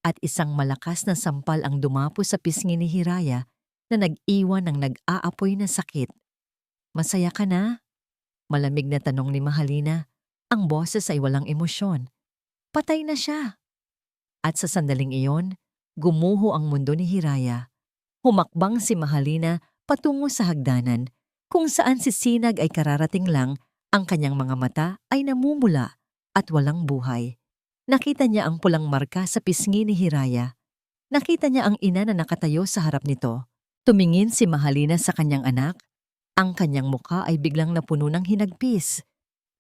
At isang malakas na sampal ang dumapo sa pisngi ni Hiraya na nag-iwan ng nag-aapoy na sakit. "Masaya ka na?" Malamig na tanong ni Mahalina. Ang boses ay walang emosyon. Patay na siya. At sa sandaling iyon, gumuho ang mundo ni Hiraya. Humakbang si Mahalina patungo sa hagdanan, kung saan si Sinag ay kararating lang, ang kanyang mga mata ay namumula at walang buhay. Nakita niya ang pulang marka sa pisngi ni Hiraya. Nakita niya ang ina na nakatayo sa harap nito. Tumingin si Mahalina sa kanyang anak. Ang kanyang mukha ay biglang napuno ng hinagpis.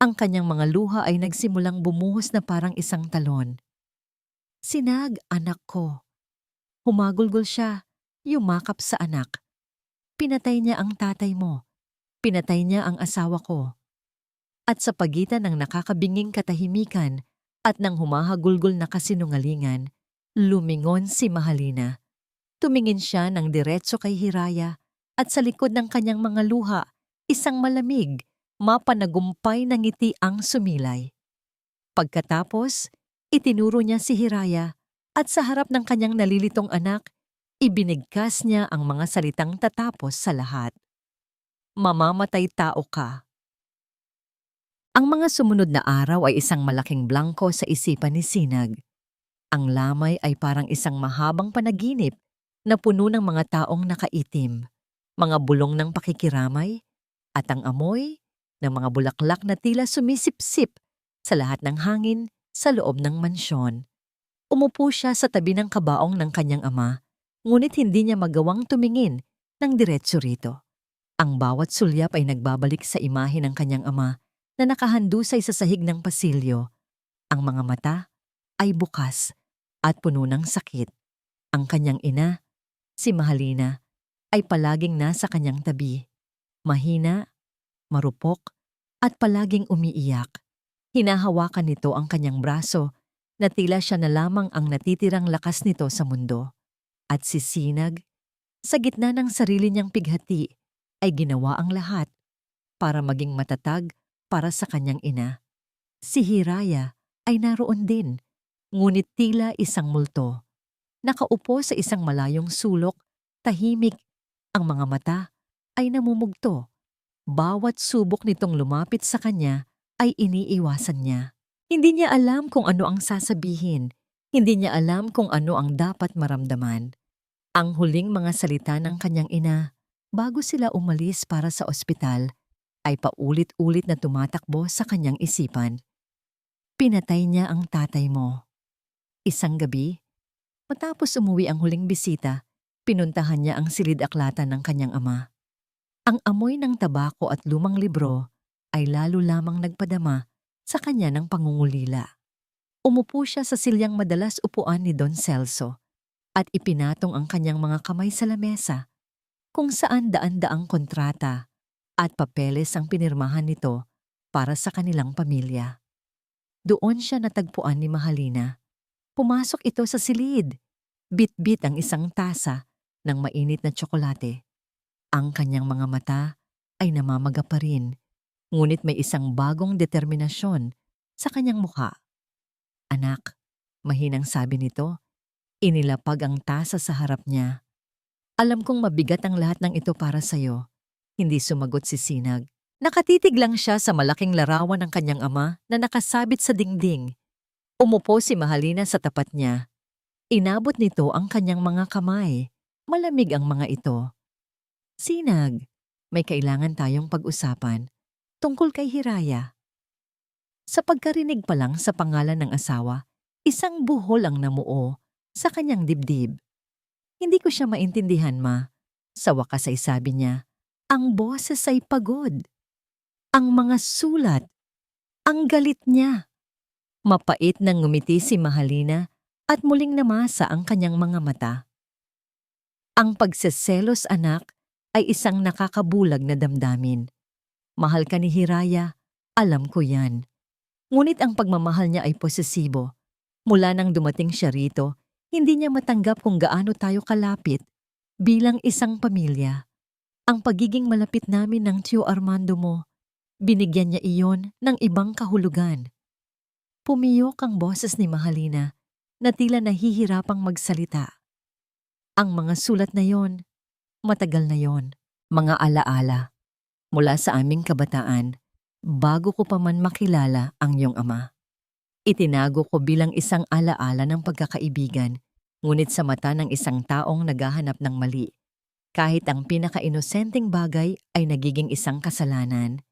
Ang kanyang mga luha ay nagsimulang bumuhos na parang isang talon. "Sinag, anak ko." Humagulgol siya, yumakap sa anak. "Pinatay niya ang tatay mo. Pinatay niya ang asawa ko." At sa pagitan ng nakakabinging katahimikan at ng humahagulgol na kasinungalingan, lumingon si Mahalina. Tumingin siya ng diretso kay Hiraya at sa likod ng kanyang mga luha, isang malamig, mapanagumpay na ngiti ang sumilay. Pagkatapos, itinuro niya si Hiraya at sa harap ng kanyang nalilitong anak, ibinigkas niya ang mga salitang tatapos sa lahat. "Mamamatay tao ka." Ang mga sumunod na araw ay isang malaking blangko sa isipan ni Sinag. Ang lamay ay parang isang mahabang panaginip na puno ng mga taong nakaitim, mga bulong ng pakikiramay, at ang amoy ng mga bulaklak na tila sumisipsip sa lahat ng hangin sa loob ng mansyon. Umupo siya sa tabi ng kabaong ng kanyang ama, ngunit hindi niya magawang tumingin ng diretso rito. Ang bawat sulyap ay nagbabalik sa imahe ng kanyang ama na nakahandusay sa sahig ng pasilyo. Ang mga mata ay bukas at puno ng sakit. Ang kanyang ina, si Mahalina, ay palaging nasa kanyang tabi. Mahina, marupok, at palaging umiiyak. Hinahawakan nito ang kanyang braso na tila siya na lamang ang natitirang lakas nito sa mundo. At si Sinag, sa gitna ng sarili niyang pighati, ay ginawa ang lahat para maging matatag para sa kanyang ina. Si Hiraya ay naroon din, ngunit tila isang multo. Nakaupo sa isang malayong sulok, tahimik, ang mga mata ay namumugto. Bawat subok nitong lumapit sa kanya ay iniiwasan niya. Hindi niya alam kung ano ang sasabihin. Hindi niya alam kung ano ang dapat maramdaman. Ang huling mga salita ng kanyang ina, bago sila umalis para sa ospital, ay paulit-ulit na tumatakbo sa kanyang isipan. Pinatay niya ang tatay mo. Isang gabi, matapos umuwi ang huling bisita, pinuntahan niya ang silid-aklatan ng kanyang ama. Ang amoy ng tabako at lumang libro ay lalo lamang nagpadama sa kanya ng pangungulila. Umupo siya sa silyang madalas upuan ni Don Celso at ipinatong ang kanyang mga kamay sa lamesa, kung saan daan-daang kontrata at papeles ang pinirmahan nito para sa kanilang pamilya. Doon siya natagpuan ni Mahalina. Pumasok ito sa silid. Bit-bit ang isang tasa ng mainit na tsokolate. Ang kanyang mga mata ay namamaga pa rin, ngunit may isang bagong determinasyon sa kanyang mukha. Anak, mahinang sabi nito, inilapag ang tasa sa harap niya. Alam kong mabigat ang lahat ng ito para sa'yo. Hindi sumagot si Sinag. Nakatitig lang siya sa malaking larawan ng kanyang ama na nakasabit sa dingding. Umupo si Mahalina sa tapat niya. Inabot nito ang kanyang mga kamay. Malamig ang mga ito. Sinag, may kailangan tayong pag-usapan tungkol kay Hiraya. Sa pagkarinig pa lang sa pangalan ng asawa, isang buhol ang namuo sa kanyang dibdib. Hindi ko siya maintindihan, ma. Sa wakas ay sabi niya, ang boses ay pagod. Ang mga sulat, ang galit niya. Mapait nang ngumiti si Mahalina at muling namasa ang kanyang mga mata. Ang pagseselos, anak, ay isang nakakabulag na damdamin. Mahal ka ni Hiraya, alam ko yan. Ngunit ang pagmamahal niya ay posesibo. Mula nang dumating siya rito, hindi niya matanggap kung gaano tayo kalapit bilang isang pamilya. Ang pagiging malapit namin ng Tio Armando mo, binigyan niya iyon ng ibang kahulugan. Pumiyok ang boses ni Mahalina na tila nahihirapang magsalita. Ang mga sulat na yon, matagal na yon, mga alaala mula sa aming kabataan bago ko pa man makilala ang iyong ama. Itinago ko bilang isang alaala ng pagkakaibigan, ngunit sa mata ng isang taong naghahanap ng mali, kahit ang pinaka-inosenteng bagay ay nagiging isang kasalanan.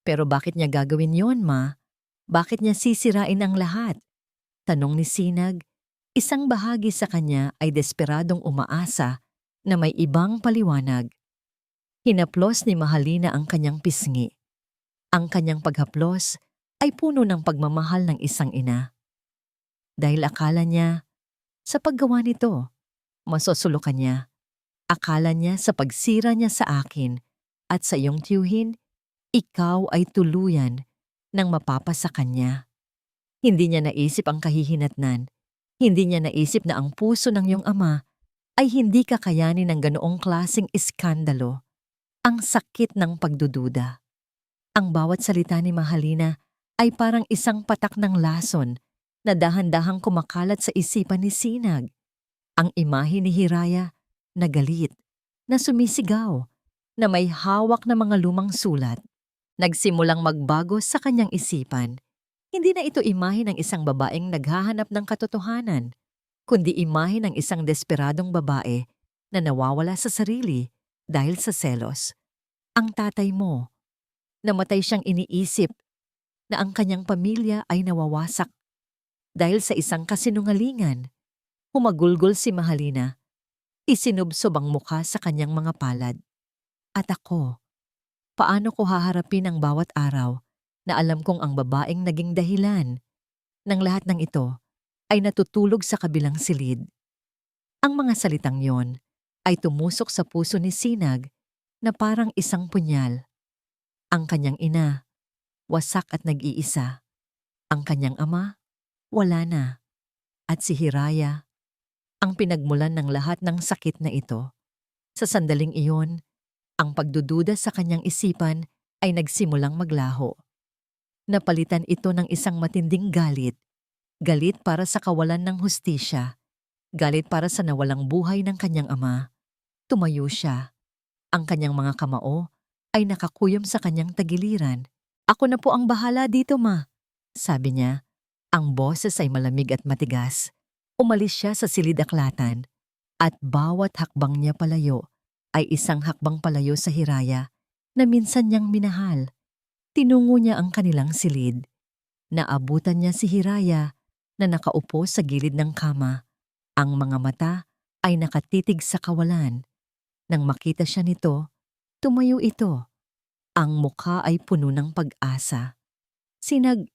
Pero bakit niya gagawin yon, ma? Bakit niya sisirain ang lahat? Tanong ni Sinag. Isang bahagi sa kanya ay desperadong umaasa na may ibang paliwanag. Hinaplos ni Mahalina ang kanyang pisngi. Ang kanyang paghaplos ay puno ng pagmamahal ng isang ina. Dahil akala niya, sa paggawa nito, masosulukan niya. Akala niya sa pagsira niya sa akin at sa iyong tiyuhin, ikaw ay tuluyan ng mapapasa kanya. Hindi niya naisip ang kahihinatnan. Hindi niya naisip na ang puso ng iyong ama ay hindi kakayanin ng ganoong klaseng iskandalo. Ang sakit ng pagdududa. Ang bawat salita ni Mahalina ay parang isang patak ng lason na dahan-dahang kumakalat sa isipan ni Sinag. Ang imahe ni Hiraya na galit, na sumisigaw, na may hawak na mga lumang sulat. Nagsimulang magbago sa kanyang isipan. Hindi na ito imahe ng isang babaeng naghahanap ng katotohanan, kundi imahe ng isang desperadong babae na nawawala sa sarili dahil sa selos. Ang tatay mo, namatay siyang iniisip na ang kanyang pamilya ay nawawasak dahil sa isang kasinungalingan. Humagulgol si Mahalina, isinubsob ang mukha sa kanyang mga palad. At ako, paano ko haharapin ang bawat araw na alam kong ang babaeng naging dahilan ng lahat ng ito ay natutulog sa kabilang silid? Ang mga salitang yon ay tumusok sa puso ni Sinag na parang isang punyal. Ang kanyang ina, wasak at nag-iisa. Ang kanyang ama, wala na. At si Hiraya, ang pinagmulan ng lahat ng sakit na ito. Sa sandaling iyon, ang pagdududa sa kanyang isipan ay nagsimulang maglaho. Napalitan ito ng isang matinding galit. Galit para sa kawalan ng hustisya. Galit para sa nawalang buhay ng kanyang ama. Tumayo siya. Ang kanyang mga kamao ay nakakuyom sa kanyang tagiliran. Ako na po ang bahala dito, ma. Sabi niya. Ang boses ay malamig at matigas. Umalis siya sa silid-aklatan. At bawat hakbang niya palayo ay isang hakbang palayo sa Hiraya na minsan niyang minahal. Tinungo niya ang kanilang silid. Naabutan niya si Hiraya na nakaupo sa gilid ng kama. Ang mga mata ay nakatitig sa kawalan. Nang makita siya nito, tumayo ito. Ang mukha ay puno ng pag-asa. Sinag,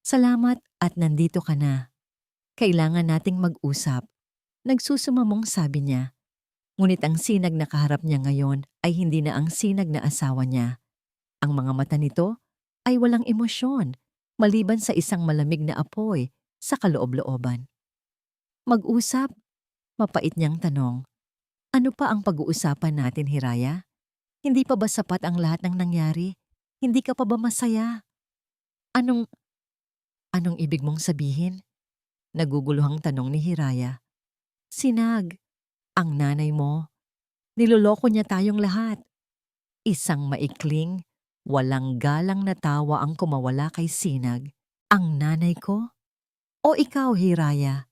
salamat at nandito ka na. Kailangan nating mag-usap. Nagsusumamong sabi niya. Ngunit ang sinag na kaharap niya ngayon ay hindi na ang sinag na asawa niya. Ang mga mata nito ay walang emosyon, maliban sa isang malamig na apoy sa kaloob-looban. Mag-usap? Mapait niyang tanong. Ano pa ang pag-uusapan natin, Hiraya? Hindi pa ba sapat ang lahat ng nangyari? Hindi ka pa ba masaya? Anong ibig mong sabihin? Naguguluhang tanong ni Hiraya. Sinag, ang nanay mo. Niloloko niya tayong lahat. Isang maikling, walang galang na tawa ang kumawala kay Sinag. Ang nanay ko? O ikaw, Hiraya?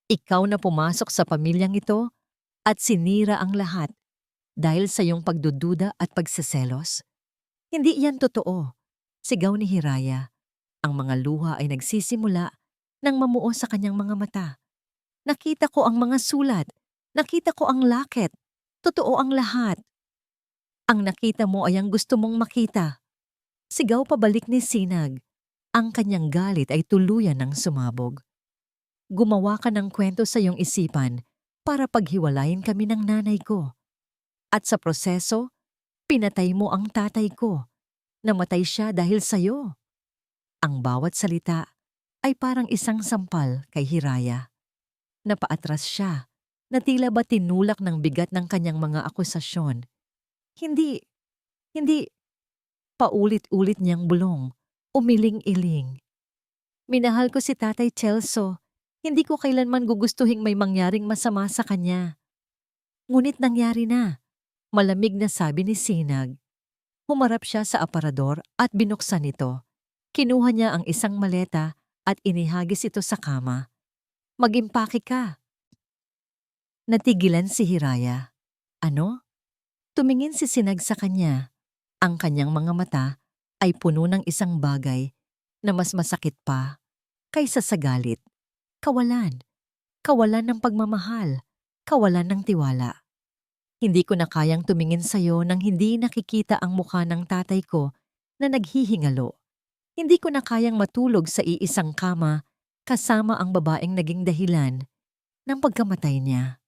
Ikaw na pumasok sa pamilyang ito at sinira ang lahat dahil sa iyong pagdududa at pagseselos? Hindi iyan totoo. Sigaw ni Hiraya. Ang mga luha ay nagsisimula nang mamuo sa kanyang mga mata. Nakita ko ang mga sulat. Nakita ko ang laket. Totoo ang lahat. Ang nakita mo ay ang gusto mong makita. Sigaw pabalik ni Sinag. Ang kanyang galit ay tuluyan ng sumabog. Gumawa ka ng kwento sa iyong isipan para paghiwalayin kami ng nanay ko. At sa proseso, pinatay mo ang tatay ko. Namatay siya dahil sa'yo. Ang bawat salita ay parang isang sampal kay Hiraya. Napaatras siya na tila ba tinulak ng bigat ng kanyang mga akusasyon. Hindi. Paulit-ulit niyang bulong, umiling-iling. Minahal ko si Tatay Celso. Hindi ko kailanman gugustuhing may mangyaring masama sa kanya. Ngunit nangyari na. Malamig na sabi ni Sinag. Humarap siya sa aparador at binuksan ito. Kinuha niya ang isang maleta at inihagis ito sa kama. Mag-impake ka. Natigilan si Hiraya. Ano? Tumingin si Sinag sa kanya. Ang kanyang mga mata ay puno ng isang bagay na mas masakit pa kaysa sa galit. Kawalan. Kawalan ng pagmamahal. Kawalan ng tiwala. Hindi ko na kayang tumingin sa'yo nang hindi nakikita ang mukha ng tatay ko na naghihingalo. Hindi ko na kayang matulog sa iisang kama kasama ang babaeng naging dahilan ng pagkamatay niya.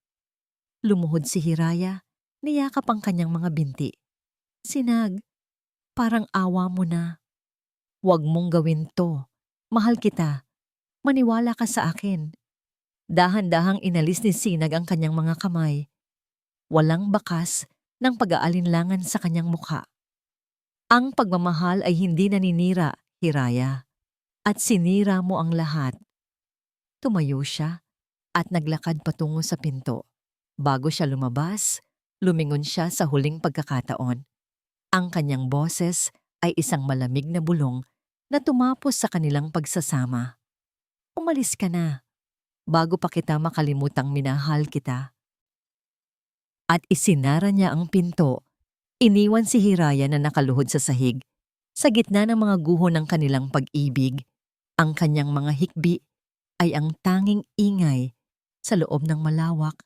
Lumuhod si Hiraya, niyakap ang kanyang mga binti. Sinag, parang awa mo na. Huwag mong gawin to. Mahal kita. Maniwala ka sa akin. Dahan-dahang inalis ni Sinag ang kanyang mga kamay. Walang bakas ng pag-aalinlangan sa kanyang mukha. Ang pagmamahal ay hindi naninira, Hiraya. At sinira mo ang lahat. Tumayo siya at naglakad patungo sa pinto. Bago siya lumabas, lumingon siya sa huling pagkakataon. Ang kanyang boses ay isang malamig na bulong na tumapos sa kanilang pagsasama. Umalis ka na, bago pa kita makalimutang minahal kita. at isinara niya ang pinto. Iniwan si Hiraya na nakaluhod sa sahig. Sa gitna ng mga guho ng kanilang pag-ibig, ang kanyang mga hikbi ay ang tanging ingay sa loob ng malawak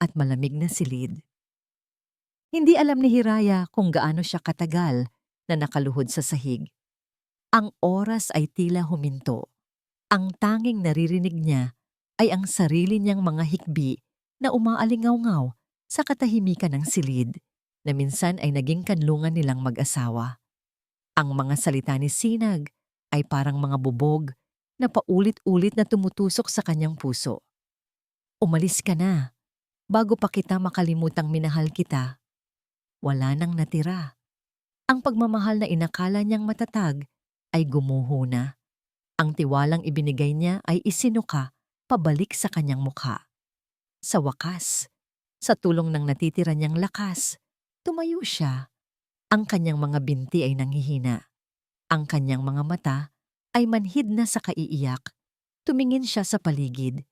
at malamig na silid. Hindi alam ni Hiraya kung gaano siya katagal na nakaluhod sa sahig. Ang oras ay tila huminto. Ang tanging naririnig niya ay ang sarili niyang mga hikbi na umaalingaw-ngaw sa katahimikan ng silid na minsan ay naging kanlungan nilang mag-asawa. Ang mga salita ni Sinag ay parang mga bubog na paulit-ulit na tumutusok sa kanyang puso. Umalis ka na, bago pa kita makalimutang minahal kita. Wala nang natira. Ang pagmamahal na inakala niyang matatag ay gumuho na. Ang tiwalang ibinigay niya ay isinuka pabalik sa kanyang mukha. Sa wakas, sa tulong ng natitira niyang lakas, tumayo siya. Ang kanyang mga binti ay nanghihina. Ang kanyang mga mata ay manhid na sa kaiiyak. Tumingin siya sa paligid.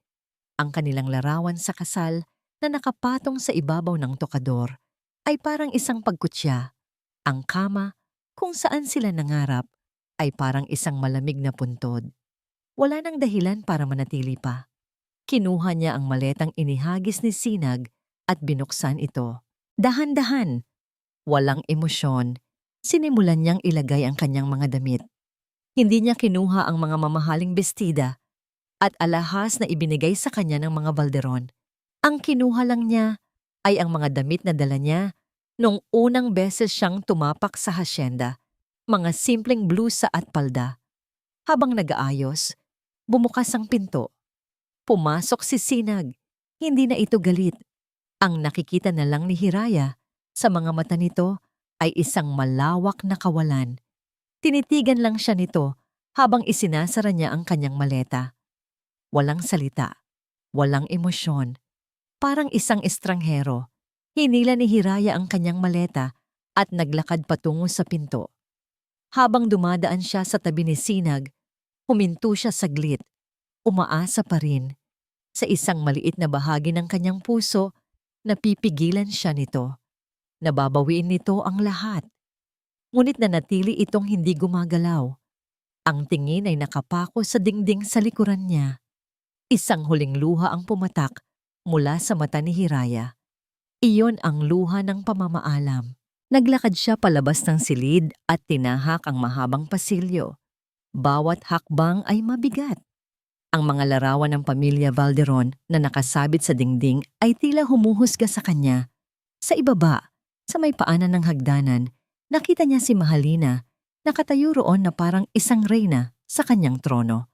Ang kanilang larawan sa kasal na nakapatong sa ibabaw ng tokador ay parang isang pagkutya. Ang kama kung saan sila nangarap ay parang isang malamig na puntod. Wala nang dahilan para manatili pa. Kinuha niya ang maletang inihagis ni Sinag at binuksan ito. Dahan-dahan, walang emosyon, sinimulan niyang ilagay ang kanyang mga damit. Hindi niya kinuha ang mga mamahaling bestida at alahas na ibinigay sa kanya ng mga balderon. Ang kinuha lang niya ay ang mga damit na dala niya nung unang beses siyang tumapak sa hasyenda, mga simpleng blusa at palda. Habang nag-aayos, bumukas ang pinto. Pumasok si Sinag. Hindi na ito galit. Ang nakikita na lang ni Hiraya sa mga mata nito ay isang malawak na kawalan. Tinitigan lang siya nito habang isinasara niya ang kanyang maleta. Walang salita, walang emosyon. Parang isang estranghero. Hinila ni Hiraya ang kanyang maleta at naglakad patungo sa pinto. Habang dumadaan siya sa tabi ni Sinag, huminto siya saglit. Umaasa pa rin. Sa isang maliit na bahagi ng kanyang puso, napipigilan siya nito. Nababawiin nito ang lahat. Ngunit nanatili itong hindi gumagalaw. Ang tingin ay nakapako sa dingding sa likuran niya. Isang huling luha ang pumatak mula sa mata ni Hiraya. Iyon ang luha ng pamamaalam. Naglakad siya palabas ng silid at tinahak ang mahabang pasilyo. Bawat hakbang ay mabigat. Ang mga larawan ng pamilya Valderon na nakasabit sa dingding ay tila humuhusga sa kanya. Sa ibaba, sa may paanan ng hagdanan, nakita niya si Mahalina, nakatayo roon na parang isang reyna sa kanyang trono.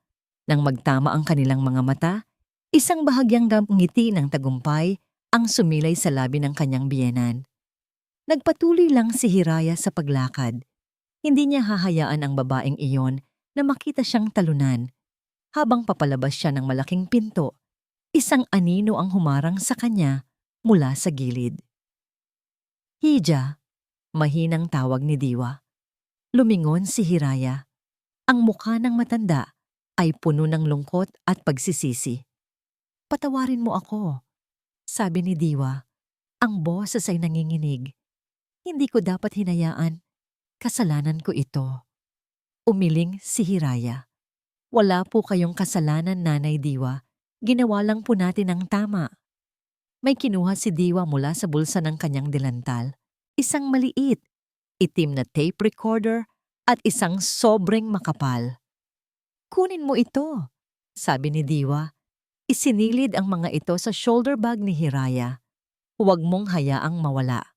Nang magtama ang kanilang mga mata, isang bahagyang ngiti ng tagumpay ang sumilay sa labi ng kanyang biyenan. Nagpatuloy lang si Hiraya sa paglakad. Hindi niya hahayaan ang babaeng iyon na makita siyang talunan. Habang papalabas siya ng malaking pinto, isang anino ang humarang sa kanya mula sa gilid. Hija, mahinang tawag ni Diwa. Lumingon si Hiraya. Ang mukha ng matanda ay puno ng lungkot at pagsisisi. Patawarin mo ako, sabi ni Diwa. Ang boses ay nanginginig. Hindi ko dapat hinayaan. Kasalanan ko ito. Umiling si Hiraya. Wala po kayong kasalanan, Nanay Diwa. Ginawa lang po natin ang tama. May kinuha si Diwa mula sa bulsa ng kanyang dilantal. Isang maliit, itim na tape recorder at isang sobrang makapal. Kunin mo ito, sabi ni Diwa. Isinilid ang mga ito sa shoulder bag ni Hiraya. Huwag mong hayaang mawala.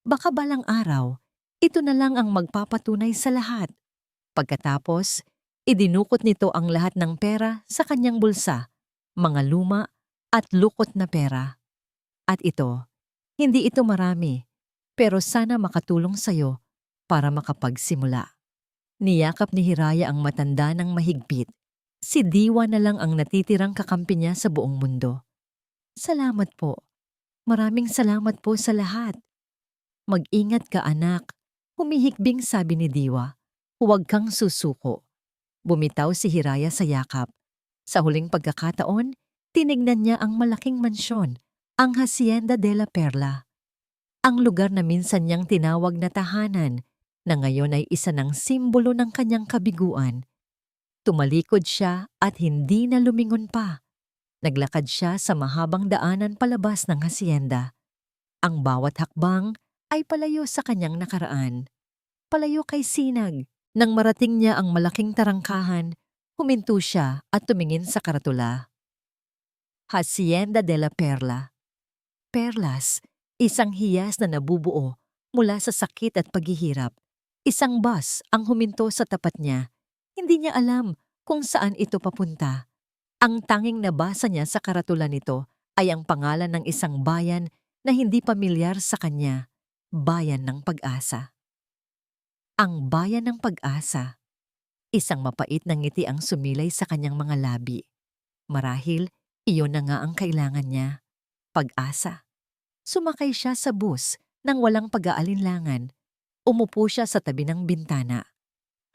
Baka balang araw, ito na lang ang magpapatunay sa lahat. Pagkatapos, idinukot nito ang lahat ng pera sa kanyang bulsa, mga luma at lukot na pera. At ito, hindi ito marami, pero sana makatulong sa'yo para makapagsimula. Niyakap ni Hiraya ang matanda ng mahigpit. Si Diwa na lang ang natitirang kakampi niya sa buong mundo. Salamat po. Maraming salamat po sa lahat. Mag-ingat ka, anak. Humihikbing sabi ni Diwa. Huwag kang susuko. Bumitaw si Hiraya sa yakap. Sa huling pagkakataon, tinignan niya ang malaking mansyon, ang Hacienda de la Perla. Ang lugar na minsan niyang tinawag na tahanan, na ngayon ay isa ng simbolo ng kanyang kabiguan. Tumalikod siya at hindi na lumingon pa. Naglakad siya sa mahabang daanan palabas ng hasyenda. Ang bawat hakbang ay palayo sa kanyang nakaraan. Palayo kay Sinag. Nang marating niya ang malaking tarangkahan, huminto siya at tumingin sa karatula. Hacienda de la Perla. Perlas, isang hiyas na nabubuo mula sa sakit at paghihirap. Isang bus ang huminto sa tapat niya. Hindi niya alam kung saan ito papunta. Ang tanging nabasa niya sa karatula nito ay ang pangalan ng isang bayan na hindi pamilyar sa kanya, Bayan ng Pag-asa. Ang Bayan ng Pag-asa. Isang mapait na ngiti ang sumilay sa kanyang mga labi. Marahil, iyon na nga ang kailangan niya. Pag-asa. Sumakay siya sa bus nang walang pag-aalinlangan. Umupo siya sa tabi ng bintana.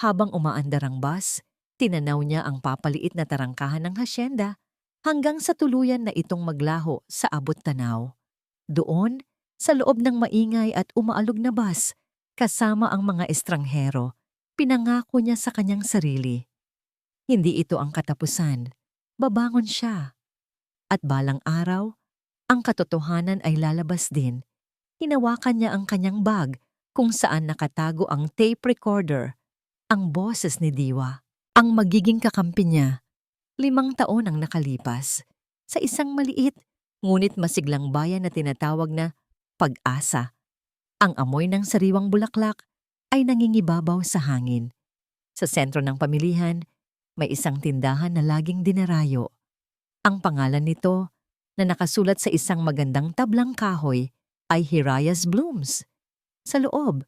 Habang umaandar ang bus, tinanaw niya ang papaliit na tarangkahan ng hasyenda hanggang sa tuluyan na itong maglaho sa abot tanaw. Doon, sa loob ng maingay at umaalog na bus, kasama ang mga estranghero, pinangako niya sa kanyang sarili. Hindi ito ang katapusan. Babangon siya. At balang araw, ang katotohanan ay lalabas din. Hinawakan niya ang kanyang bag kung saan nakatago ang tape recorder, ang boses ni Diwa. Ang magiging kakampi niya. 5 taon ang nakalipas sa isang maliit ngunit masiglang bayan na tinatawag na Pag-asa. Ang amoy ng sariwang bulaklak ay nangingibabaw sa hangin. Sa sentro ng pamilihan, may isang tindahan na laging dinarayo. Ang pangalan nito na nakasulat sa isang magandang tablang kahoy ay Hiraya's Blooms. Sa loob,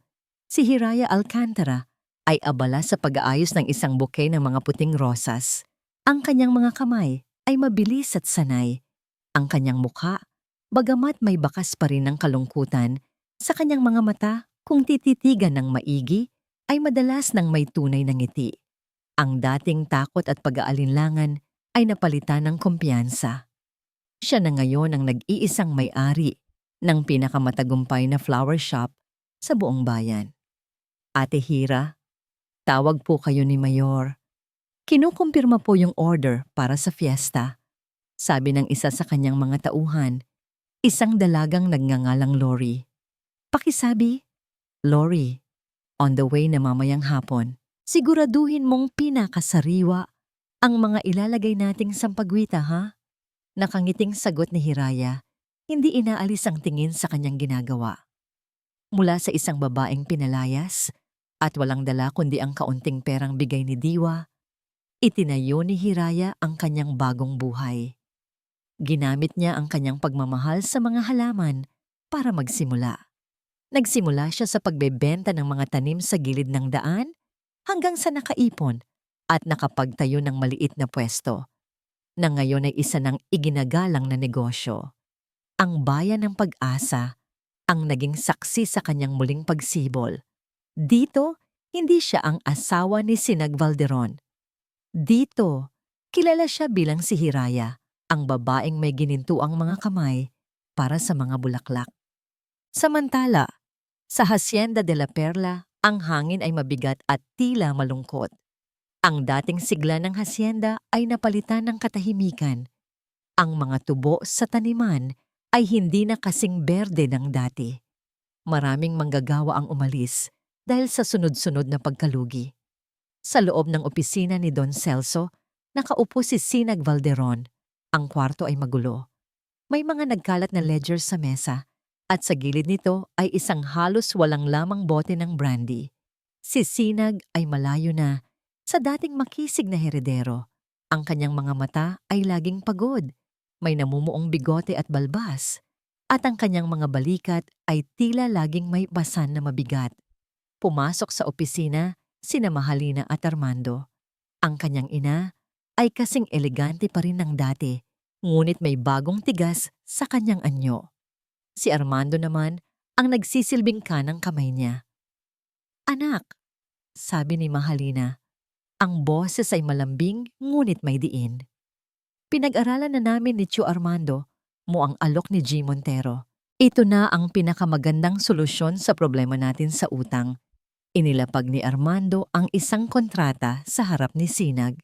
si Hiraya Alcantara ay abala sa pag-aayos ng isang bouquet ng mga puting rosas. Ang kanyang mga kamay ay mabilis at sanay. Ang kanyang mukha, bagamat may bakas pa rin ng kalungkutan, sa kanyang mga mata kung tititigan ng maigi, ay madalas ng may tunay na ngiti. Ang dating takot at pag-aalinlangan ay napalitan ng kumpiyansa. Siya na ngayon ang nag-iisang may-ari ng pinakamatagumpay na flower shop sa buong bayan. Ate Hira, tawag po kayo ni Mayor. Kinukumpirma po yung order para sa fiesta. Sabi ng isa sa kanyang mga tauhan, isang dalagang nagngangalang Lori. Pakisabi, Lori, on the way na mamayang hapon, siguraduhin mong pinakasariwa ang mga ilalagay nating sampagwita, ha? Nakangiting sagot ni Hiraya, hindi inaalis ang tingin sa kanyang ginagawa. Mula sa isang babaeng pinalayas at walang dala kundi ang kaunting perang bigay ni Diwa, itinayo ni Hiraya ang kanyang bagong buhay. Ginamit niya ang kanyang pagmamahal sa mga halaman para magsimula. Nagsimula siya sa pagbebenta ng mga tanim sa gilid ng daan hanggang sa nakaipon at nakapagtayo ng maliit na pwesto, na ngayon ay isa ng iginagalang na negosyo. Ang Bayan ng Pag-asa ang naging saksi sa kanyang muling pagsibol. Dito, hindi siya ang asawa ni Sinag Valderon. Dito, kilala siya bilang si Hiraya, ang babaeng may ginintuang mga kamay para sa mga bulaklak. Samantala, sa Hacienda de la Perla, ang hangin ay mabigat at tila malungkot. Ang dating sigla ng hacienda ay napalitan ng katahimikan. Ang mga tubo sa taniman ay hindi na kasing berde ng dati. Maraming manggagawa ang umalis dahil sa sunod-sunod na pagkalugi. Sa loob ng opisina ni Don Celso, nakaupo si Sinag Valderon. Ang kwarto ay magulo. May mga nagkalat na ledger sa mesa at sa gilid nito ay isang halos walang lamang bote ng brandy. Si Sinag ay malayo na sa dating makisig na heredero. Ang kanyang mga mata ay laging pagod. May namumuong bigote at balbas, at ang kanyang mga balikat ay tila laging may basan na mabigat. Pumasok sa opisina sina Mahalina at Armando. Ang kanyang ina ay kasing elegante pa rin ng dati, ngunit may bagong tigas sa kanyang anyo. Si Armando naman ang nagsisilbing kanang kamay niya. Anak, sabi ni Mahalina, ang boses ay malambing ngunit may diin. Pinag-aralan na namin ni Tio Armando mo ang alok ni G. Montero. Ito na ang pinakamagandang solusyon sa problema natin sa utang. Inilapag ni Armando ang isang kontrata sa harap ni Sinag.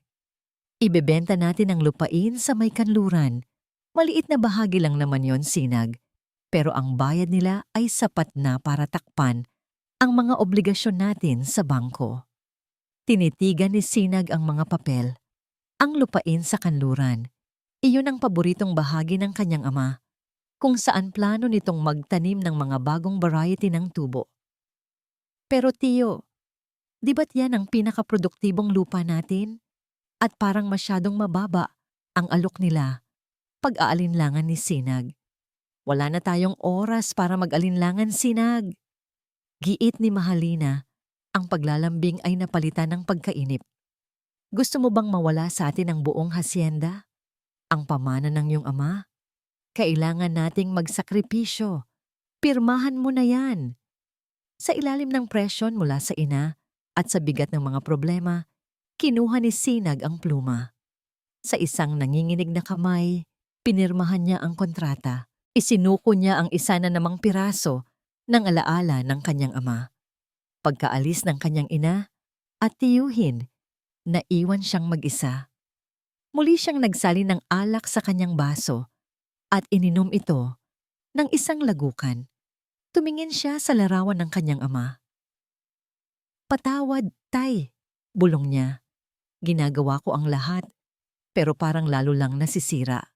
Ibebenta natin ang lupain sa may kanluran. Maliit na bahagi lang naman yon, Sinag. Pero ang bayad nila ay sapat na para takpan ang mga obligasyon natin sa bangko. Tinitigan ni Sinag ang mga papel. Ang lupain sa kanluran. Iyon ang paboritong bahagi ng kanyang ama, kung saan plano nitong magtanim ng mga bagong variety ng tubo. Pero Tio, di ba't yan ang pinakaproduktibong lupa natin? At parang masyadong mababa ang alok nila pag-aalinlangan ni Sinag. Wala na tayong oras para mag-alinlangan, Sinag. Giit ni Mahalina, ang paglalambing ay napalitan ng pagkainip. Gusto mo bang mawala sa atin ang buong hasyenda? Ang pamana ng iyong ama? Kailangan nating magsakripisyo. Pirmahan mo na yan. Sa ilalim ng presyon mula sa ina at sa bigat ng mga problema, kinuha ni Sinag ang pluma. Sa isang nanginginig na kamay, pinirmahan niya ang kontrata. Isinuko niya ang isa na namang piraso ng alaala ng kanyang ama. Pagkaalis ng kanyang ina at tiyuhin, naiwan siyang mag-isa. Muli siyang nagsali ng alak sa kanyang baso at ininom ito ng isang lagukan. Tumingin siya sa larawan ng kanyang ama. "Patawad, Tay," bulong niya. "Ginagawa ko ang lahat, pero parang lalo lang nasisira."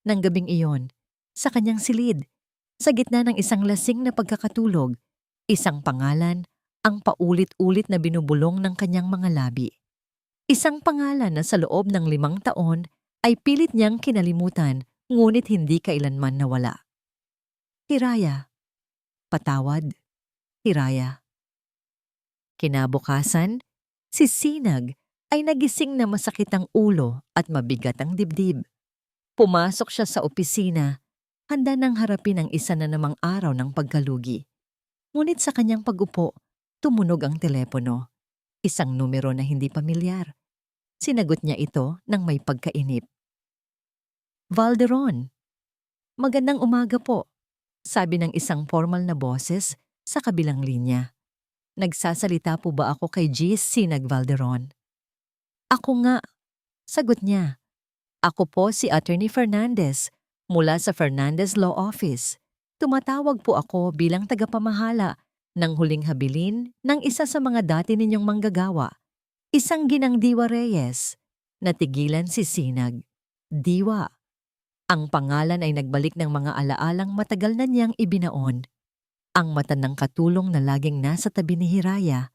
Nang gabing iyon, sa kanyang silid, sa gitna ng isang lasing na pagkakatulog, isang pangalan ang paulit-ulit na binubulong ng kanyang mga labi. Isang pangalan na sa loob ng 5 taon ay pilit niyang kinalimutan ngunit hindi kailanman nawala. Hiraya. Patawad. Hiraya. Kinabukasan, si Sinag ay nagising na masakit ang ulo at mabigat ang dibdib. Pumasok siya sa opisina, handa nang harapin ang isa na namang araw ng pagkalugi. Ngunit sa kanyang pag-upo, tumunog ang telepono. Isang numero na hindi pamilyar. Sinagot niya ito nang may pagkainip. "Valderon, magandang umaga po," sabi ng isang formal na boses sa kabilang linya. "Nagsasalita po ba ako kay Gis Sinag Valderon?" "Ako nga," sagot niya. "Ako po si Attorney Fernandez mula sa Fernandez Law Office. Tumatawag po ako bilang tagapamahala ng huling habilin ng isa sa mga dati ninyong manggagawa, isang ginang Diwa Reyes." Natigilan si Sinag. Diwa. Ang pangalan ay nagbalik ng mga alaalang matagal na niyang ibinaon. Ang matandang katulong na laging nasa tabi ni Hiraya.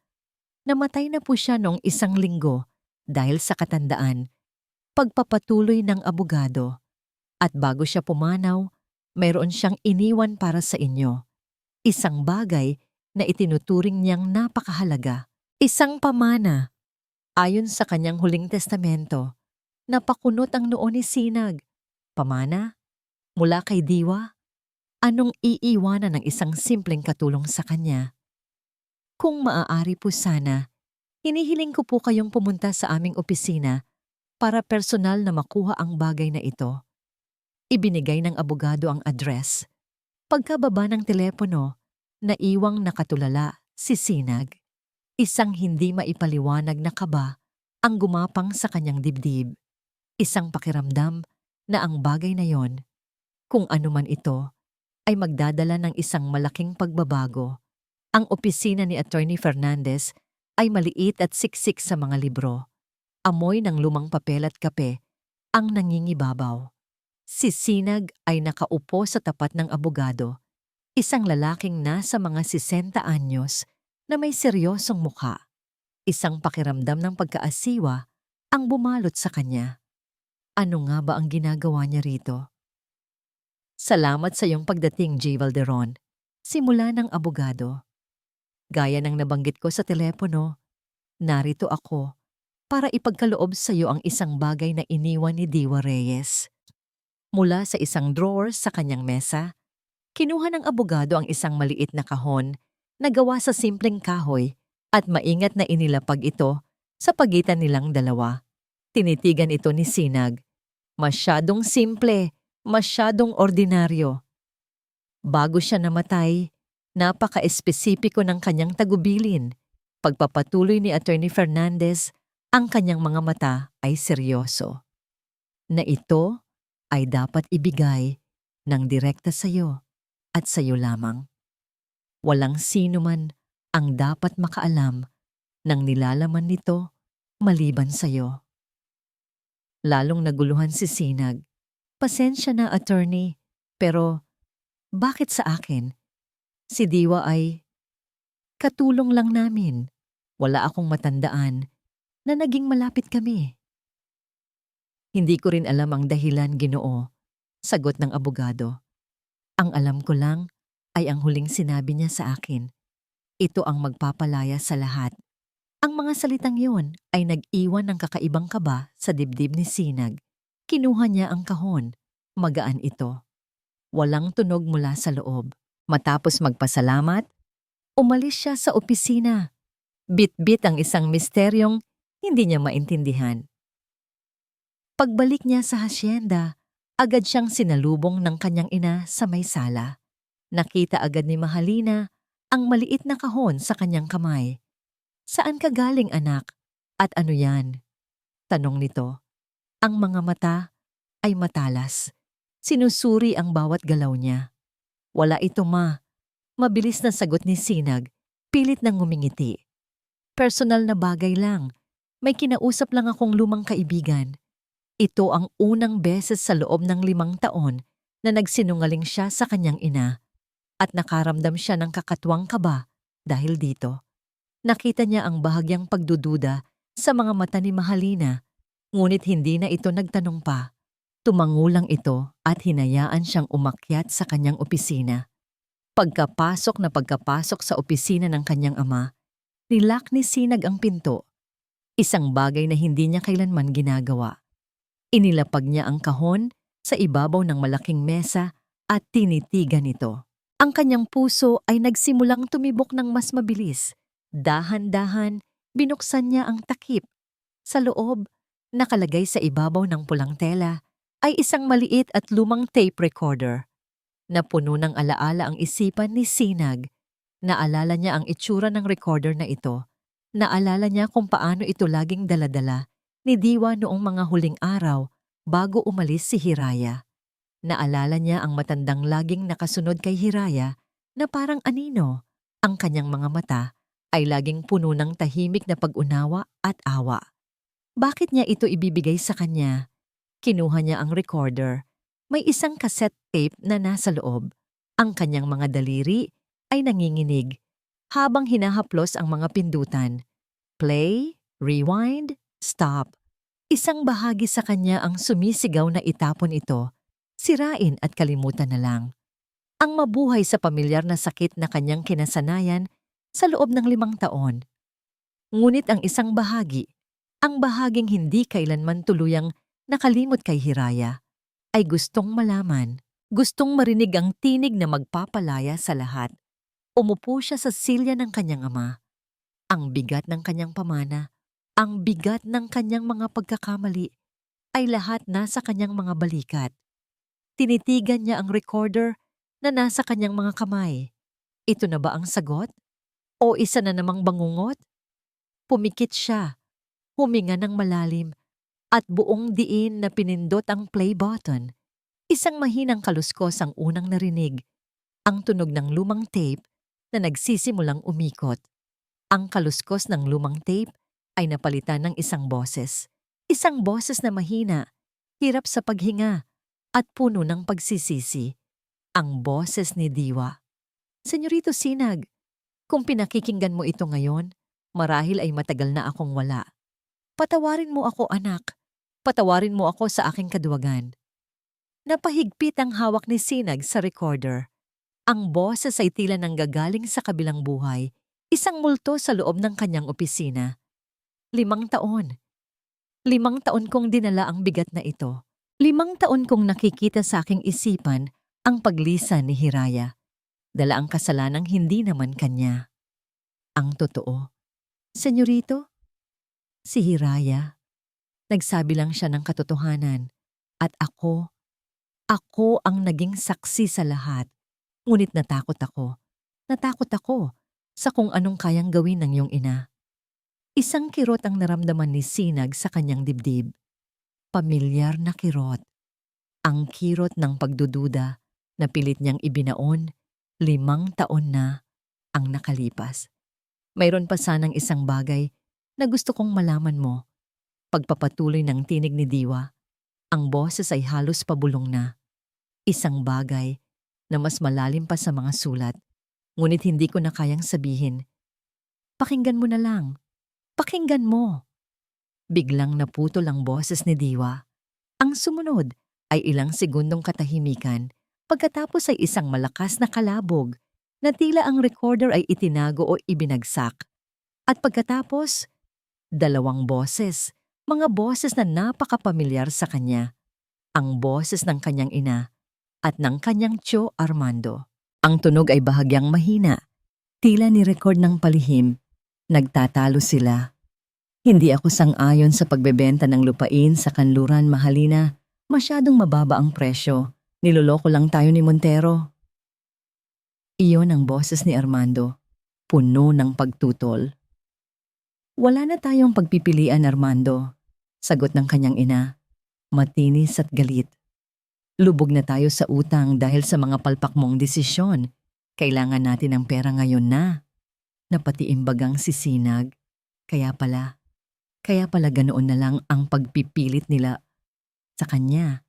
Namatay na po siya noong 1 linggo dahil sa katandaan, pagpapatuloy ng abogado. At bago siya pumanaw, mayroon siyang iniwan para sa inyo. Isang bagay na itinuturing niyang napakahalaga. Isang pamana. Ayon sa kanyang huling testamento, napakunot ang noo ni Sinag. Pamana? Mula kay Diwa? Anong iiwanan ng isang simpleng katulong sa kanya? Kung maaari po sana, hinihiling ko po kayong pumunta sa aming opisina para personal na makuha ang bagay na ito. Ibinigay ng abogado ang address. Pagkababa ng telepono, naiwang nakatulala si Sinag. Isang hindi maipaliwanag na kaba ang gumapang sa kanyang dibdib. Isang pakiramdam na ang bagay na yon, kung ano man ito, ay magdadala ng isang malaking pagbabago. Ang opisina ni Attorney Fernandez ay maliit at siksik sa mga libro. Amoy ng lumang papel at kape ang nangingibabaw. Si Sinag ay nakaupo sa tapat ng abogado, isang lalaking nasa mga 60 anyos na may seryosong mukha. Isang pakiramdam ng pagkaasiwa ang bumalot sa kanya. Ano nga ba ang ginagawa niya rito? "Salamat sa iyong pagdating, J. Valderon," simula ng abogado. "Gaya ng nabanggit ko sa telepono, narito ako para ipagkaloob sa iyo ang isang bagay na iniwan ni Diwa Reyes." Mula sa isang drawer sa kanyang mesa, kinuha ng abogado ang isang maliit na kahon na gawa sa simpleng kahoy at maingat na inilapag ito sa pagitan nilang dalawa. Tinitigan ito ni Sinag. Masyadong simple, masyadong ordinaryo. Bago siya namatay, napaka-espesipiko ng kanyang tagubilin. Pagpapatuloy ni Attorney Fernandez, ang kanyang mga mata ay seryoso. Na ito ay dapat ibigay ng direkta sa iyo at sa iyo lamang. Walang sino man ang dapat makaalam ng nilalaman nito maliban sa iyo. Lalong naguluhan si Sinag. Pasensya na, attorney, pero bakit sa akin? Si Diwa ay katulong lang namin. Wala akong matandaan na naging malapit kami. Hindi ko rin alam ang dahilan, Ginoo, sagot ng abogado. Ang alam ko lang ay ang huling sinabi niya sa akin. Ito ang magpapalaya sa lahat. Ang mga salitang yun ay nag-iwan ng kakaibang kaba sa dibdib ni Sinag. Kinuha niya ang kahon. Magaan ito. Walang tunog mula sa loob. Matapos magpasalamat, umalis siya sa opisina. Bit-bit ang isang misteryong hindi niya maintindihan. Pagbalik niya sa hasyenda, agad siyang sinalubong ng kanyang ina sa may sala. Nakita agad ni Mahalina ang maliit na kahon sa kanyang kamay. Saan ka galing, anak? At ano yan? Tanong nito. Ang mga mata ay matalas. Sinusuri ang bawat galaw niya. Wala ito, ma. Mabilis na sagot ni Sinag, pilit nang ngumingiti. Personal na bagay lang. May kinausap lang akong lumang kaibigan. Ito ang unang beses sa loob ng 5 taon na nagsinungaling siya sa kanyang ina at nakaramdam siya ng kakatwang kaba dahil dito. Nakita niya ang bahagyang pagdududa sa mga mata ni Mahalina, ngunit hindi na ito nagtanong pa. Tumangulang ito at hinayaan siyang umakyat sa kanyang opisina. Pagkapasok sa opisina ng kanyang ama, nilak ni Sinag ang pinto. Isang bagay na hindi niya kailanman ginagawa. Inilapag niya ang kahon sa ibabaw ng malaking mesa at tinitigan ito. Ang kanyang puso ay nagsimulang tumibok ng mas mabilis. Dahan-dahan, binuksan niya ang takip. Sa loob, nakalagay sa ibabaw ng pulang tela, ay isang maliit at lumang tape recorder. Napuno ng alaala ang isipan ni Sinag. Naalala niya ang itsura ng recorder na ito. Naalala niya kung paano ito laging daladala ni Diwa noong mga huling araw bago umalis si Hiraya. Naalala niya ang matandang laging nakasunod kay Hiraya na parang anino. Ang kanyang mga mata ay laging puno ng tahimik na pag-unawa at awa. Bakit niya ito ibibigay sa kanya? Kinuha niya ang recorder. May isang cassette tape na nasa loob. Ang kanyang mga daliri ay nanginginig habang hinahaplos ang mga pindutan. Play, rewind, stop. Isang bahagi sa kanya ang sumisigaw na itapon ito, sirain at kalimutan na lang. Ang mabuhay sa pamilyar na sakit na kanyang kinasanayan sa loob ng 5 taon. Ngunit ang isang bahagi, ang bahaging hindi kailanman tuluyang nakalimot kay Hiraya, ay gustong malaman, gustong marinig ang tinig na magpapalaya sa lahat. Umupo siya sa silya ng kanyang ama. Ang bigat ng kanyang pamana, ang bigat ng kanyang mga pagkakamali, ay lahat nasa kanyang mga balikat. Tinitigan niya ang recorder na nasa kanyang mga kamay. Ito na ba ang sagot? O isa na namang bangungot? Pumikit siya, huminga ng malalim, at buong diin na pinindot ang play button. Isang mahinang kaluskos ang unang narinig, ang tunog ng lumang tape na nagsisimulang umikot. Ang kaluskos ng lumang tape ay napalitan ng isang boses. Isang boses na mahina, hirap sa paghinga, at puno ng pagsisisi. Ang boses ni Diwa. Senyorito Sinag, kung pinakikinggan mo ito ngayon, marahil ay matagal na akong wala. Patawarin mo ako, anak. Patawarin mo ako sa aking kaduwagan. Napahigpit ang hawak ni Sinag sa recorder. Ang boses ay tila nanggagaling sa kabilang buhay, isang multo sa loob ng kanyang opisina. 5 taon. 5 taon kong dinala ang bigat na ito. 5 taon kong nakikita sa aking isipan ang paglisan ni Hiraya. Dala ang kasalanang hindi naman kanya. Ang totoo. Senyorito, si Hiraya. Nagsabi lang siya ng katotohanan at ako ang naging saksi sa lahat. Ngunit natakot ako. Natakot ako sa kung anong kayang gawin ng iyong ina. Isang kirot ang naramdaman ni Sinag sa kanyang dibdib. Pamilyar na kirot. Ang kirot ng pagdududa na pilit niyang ibinaon, 5 taon na ang nakalipas. Mayroon pa sanang isang bagay na gusto kong malaman mo. Pagpapatuloy ng tinig ni Diwa, ang boses ay halos pabulong na. Isang bagay na mas malalim pa sa mga sulat, ngunit hindi ko na kayang sabihin. Pakinggan mo na lang. Pakinggan mo. Biglang naputol ang boses ni Diwa. Ang sumunod ay ilang segundong katahimikan, pagkatapos ay isang malakas na kalabog na tila ang recorder ay itinago o ibinagsak. At pagkatapos, 2 boses, mga boses na napakapamilyar sa kanya. Ang boses ng kanyang ina at ng kanyang tiyo Armando. Ang tunog ay bahagyang mahina, tila ni-record ng palihim. Nagtatalo sila. Hindi ako sang-ayon sa pagbebenta ng lupain sa kanluran, Mahalina. Masyadong mababa ang presyo. Niloloko lang tayo ni Montero. Iyon ang boses ni Armando, puno ng pagtutol. Wala na tayong pagpipilian, Armando, sagot ng kanyang ina, matinis at galit. Lubog na tayo sa utang dahil sa mga palpak mong desisyon. Kailangan natin ng pera ngayon na. Napatiimbagang si Sinag. Kaya pala ganoon na lang ang pagpipilit nila sa kanya.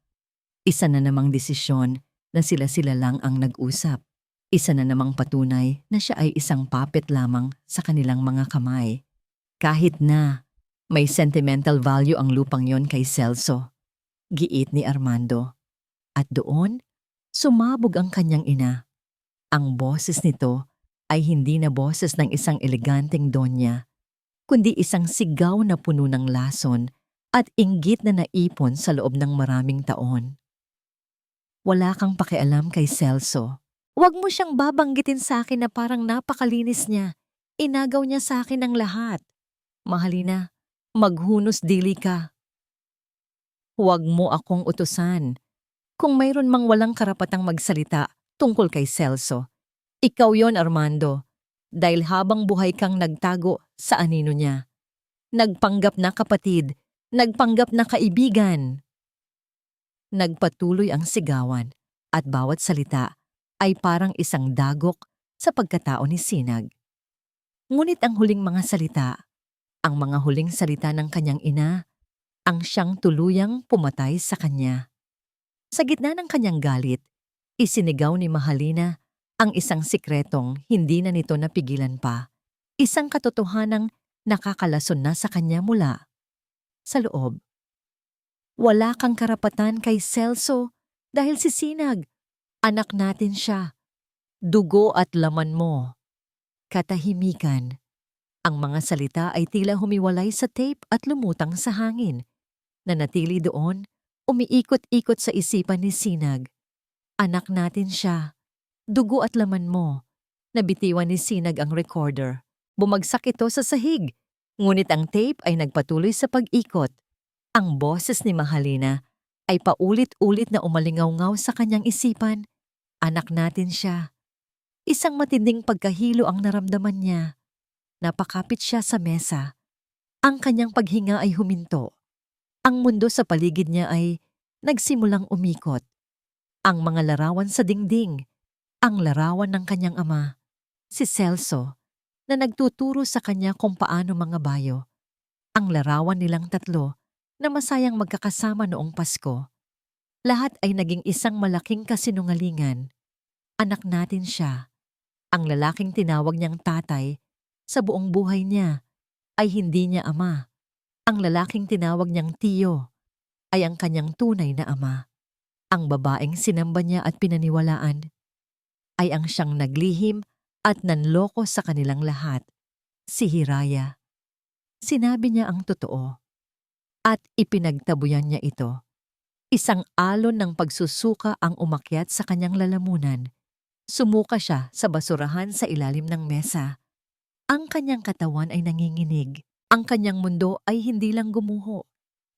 Isa na namang desisyon na sila-sila lang ang nag-usap. Isa na namang patunay na siya ay isang puppet lamang sa kanilang mga kamay. Kahit na may sentimental value ang lupang yon kay Celso, giit ni Armando. At doon, sumabog ang kanyang ina. Ang boses nito ay hindi na boses ng isang eleganteng donya, kundi isang sigaw na puno ng lason at inggit na naipon sa loob ng maraming taon. Wala kang pakialam kay Celso. Huwag mo siyang babanggitin sa akin na parang napakalinis niya. Inagaw niya sa akin ang lahat. Mahalina, maghunos dili ka. Huwag mo akong utusan. Kung mayroon mang walang karapatang magsalita tungkol kay Celso, ikaw yon, Armando, dahil habang buhay kang nagtago sa anino niya. Nagpanggap na kapatid, nagpanggap na kaibigan. Nagpatuloy ang sigawan at bawat salita ay parang isang dagok sa pagkatao ni Sinag. Ngunit ang huling mga salita, ang mga huling salita ng kanyang ina, ang siyang tuluyang pumatay sa kanya. Sa gitna ng kanyang galit, isinigaw ni Mahalina ang isang sikretong hindi na nito napigilan pa. Isang katotohanang nakakalason na sa kanya mula sa loob. Wala kang karapatan kay Celso dahil si Sinag, anak natin siya. Dugo at laman mo. Katahimikan. Ang mga salita ay tila humiwalay sa tape at lumutang sa hangin. Nanatili doon, umiikot-ikot sa isipan ni Sinag. Anak natin siya. Dugo at laman mo. Nabitiwan ni Sinag ang recorder. Bumagsak ito sa sahig. Ngunit ang tape ay nagpatuloy sa pag-ikot. Ang boses ni Mahalina ay paulit-ulit na umalingaw-ngaw sa kanyang isipan. Anak natin siya. Isang matinding pagkahilo ang naramdaman niya. Napakapit siya sa mesa. Ang kanyang paghinga ay huminto. Ang mundo sa paligid niya ay nagsimulang umikot. Ang mga larawan sa dingding, ang larawan ng kanyang ama, si Celso, na nagtuturo sa kanya kung paano mga bayo. Ang larawan nilang tatlo na masayang magkakasama noong Pasko. Lahat ay naging isang malaking kasinungalingan. Anak natin siya. Ang lalaking tinawag niyang tatay sa buong buhay niya ay hindi niya ama. Ang lalaking tinawag niyang tiyo ay ang kanyang tunay na ama. Ang babaeng sinamba niya at pinaniwalaan ay ang siyang naglihim at nanloko sa kanilang lahat, si Hiraya. Sinabi niya ang totoo at ipinagtabuyan niya ito. Isang alon ng pagsusuka ang umakyat sa kanyang lalamunan. Sumuka siya sa basurahan sa ilalim ng mesa. Ang kanyang katawan ay nanginginig. Ang kanyang mundo ay hindi lang gumuho.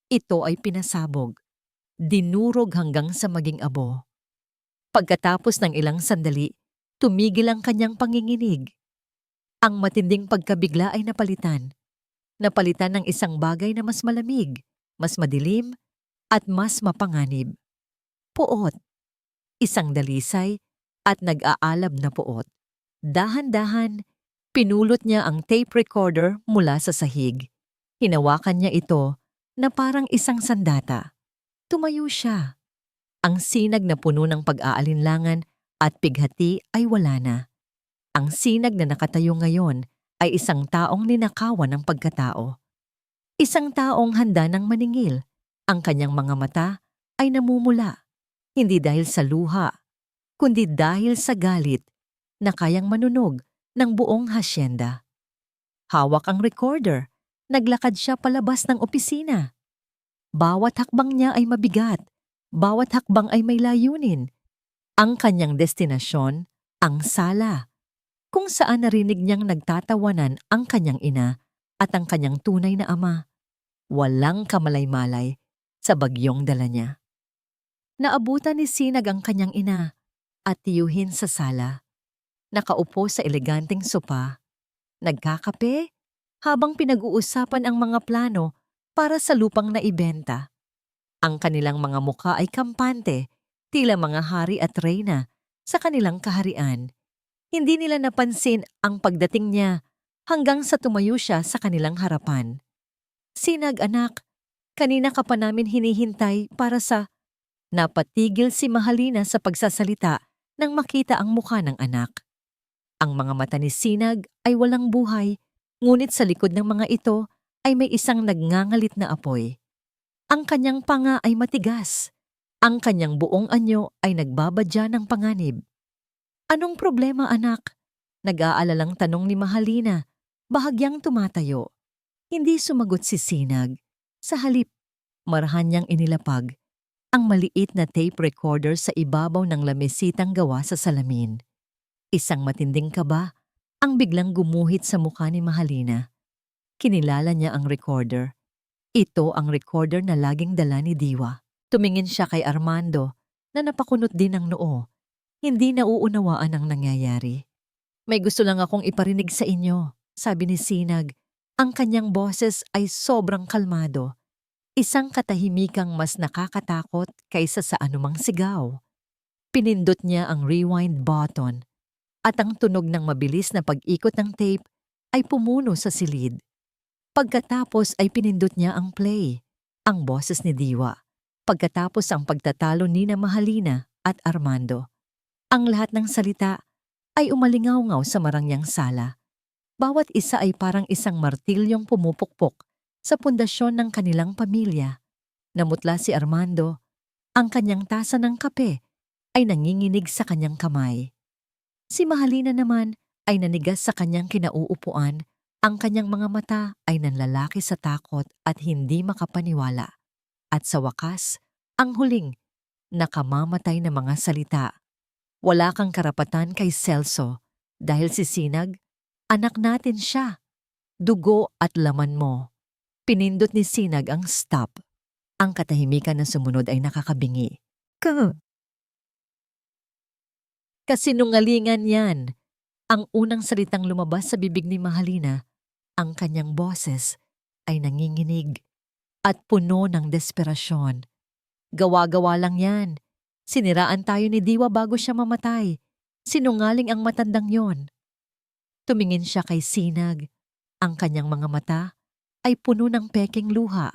Ito ay pinasabog. Dinurog hanggang sa maging abo. Pagkatapos ng ilang sandali, tumigil ang kanyang panginginig. Ang matinding pagkabigla ay napalitan. Napalitan ng isang bagay na mas malamig, mas madilim, at mas mapanganib. Puot. Isang dalisay at nag-aalab na puot. Dahan-dahan, pinulot niya ang tape recorder mula sa sahig. Hinawakan niya ito na parang isang sandata. Tumayo siya. Ang sinag na puno ng pag-aalinlangan at pighati ay wala na. Ang sinag na nakatayo ngayon ay isang taong ninakawan ng pagkatao. Isang taong handa ng maningil. Ang kanyang mga mata ay namumula. Hindi dahil sa luha, kundi dahil sa galit na kayang manunog ng buong hasyenda. Hawak ang recorder. Naglakad siya palabas ng opisina. Bawat hakbang niya ay mabigat. Bawat hakbang ay may layunin. Ang kanyang destinasyon, ang sala, kung saan narinig niyang nagtatawanan ang kanyang ina at ang kanyang tunay na ama. Walang kamalay-malay sa bagyong dala niya. Naabutan ni Sinag ang kanyang ina at tiyuhin sa sala. Nakaupo sa eleganteng sopa, nagkakape habang pinag-uusapan ang mga plano para sa lupang naibenta. Ang kanilang mga muka ay kampante, tila mga hari at reyna sa kanilang kaharian. Hindi nila napansin ang pagdating niya hanggang sa tumayo siya sa kanilang harapan. Sinag, anak, kanina ka pa namin hinihintay para sa... Napatigil si Mahalina sa pagsasalita nang makita ang mukha ng anak. Ang mga mata ni Sinag ay walang buhay, ngunit sa likod ng mga ito ay may isang nagngangalit na apoy. Ang kanyang panga ay matigas. Ang kanyang buong anyo ay nagbabadya ng panganib. Anong problema, anak? Nag-aalalang tanong ni Mahalina, bahagyang tumatayo. Hindi sumagot si Sinag. Sa halip, marahan niyang inilapag ang maliit na tape recorder sa ibabaw ng lamesitang gawa sa salamin. Isang matinding kaba ang biglang gumuhit sa mukha ni Mahalina. Kinilala niya ang recorder. Ito ang recorder na laging dala ni Diwa. Tumingin siya kay Armando na napakunot din ng noo. Hindi nauunawaan ang nangyayari. May gusto lang akong iparinig sa inyo, sabi ni Sinag. Ang kanyang boses ay sobrang kalmado. Isang katahimikang mas nakakatakot kaysa sa anumang sigaw. Pinindot niya ang rewind button at ang tunog ng mabilis na pag-ikot ng tape ay pumuno sa silid. Pagkatapos ay pinindot niya ang play, ang boses ni Diwa. Pagkatapos ang pagtatalo ni Mahalina at Armando. Ang lahat ng salita ay umalingaw-ngaw sa marangyang sala. Bawat isa ay parang isang martilyong pumupukpok sa pundasyon ng kanilang pamilya. Namutla si Armando. Ang kanyang tasa ng kape ay nanginginig sa kanyang kamay. Si Mahalina naman ay nanigas sa kanyang kinauupuan. Ang kanyang mga mata ay nanlalaki sa takot at hindi makapaniwala. At sa wakas, ang huling, nakamamatay na mga salita. Wala kang karapatan kay Celso dahil si Sinag, anak natin siya. Dugo at laman mo. Pinindot ni Sinag ang stop. Ang katahimikan na sumunod ay nakakabingi. Kasinungalingan yan. Ang unang salitang lumabas sa bibig ni Mahalina, ang kanyang boses ay nanginginig at puno ng desperasyon. Gawa-gawa lang yan. Siniraan tayo ni Diwa bago siya mamatay. Sinungaling ang matandang yon. Tumingin siya kay Sinag. Ang kanyang mga mata ay puno ng peking luha.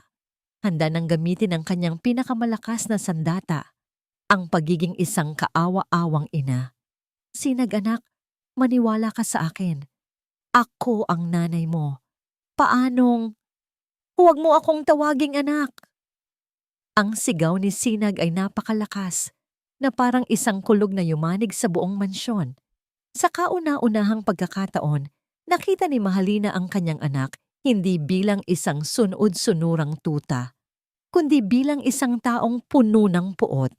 Handa nang gamitin ang kanyang pinakamalakas na sandata, ang pagiging isang kaawa-awang ina. Sinag, anak, maniwala ka sa akin. Ako ang nanay mo. Paanong? Huwag mo akong tawaging anak. Ang sigaw ni Sinag ay napakalakas, na parang isang kulog na yumanig sa buong mansyon. Sa kauna-unahang pagkakataon, nakita ni Mahalina ang kanyang anak hindi bilang isang sunod-sunurang tuta, kundi bilang isang taong puno ng puot.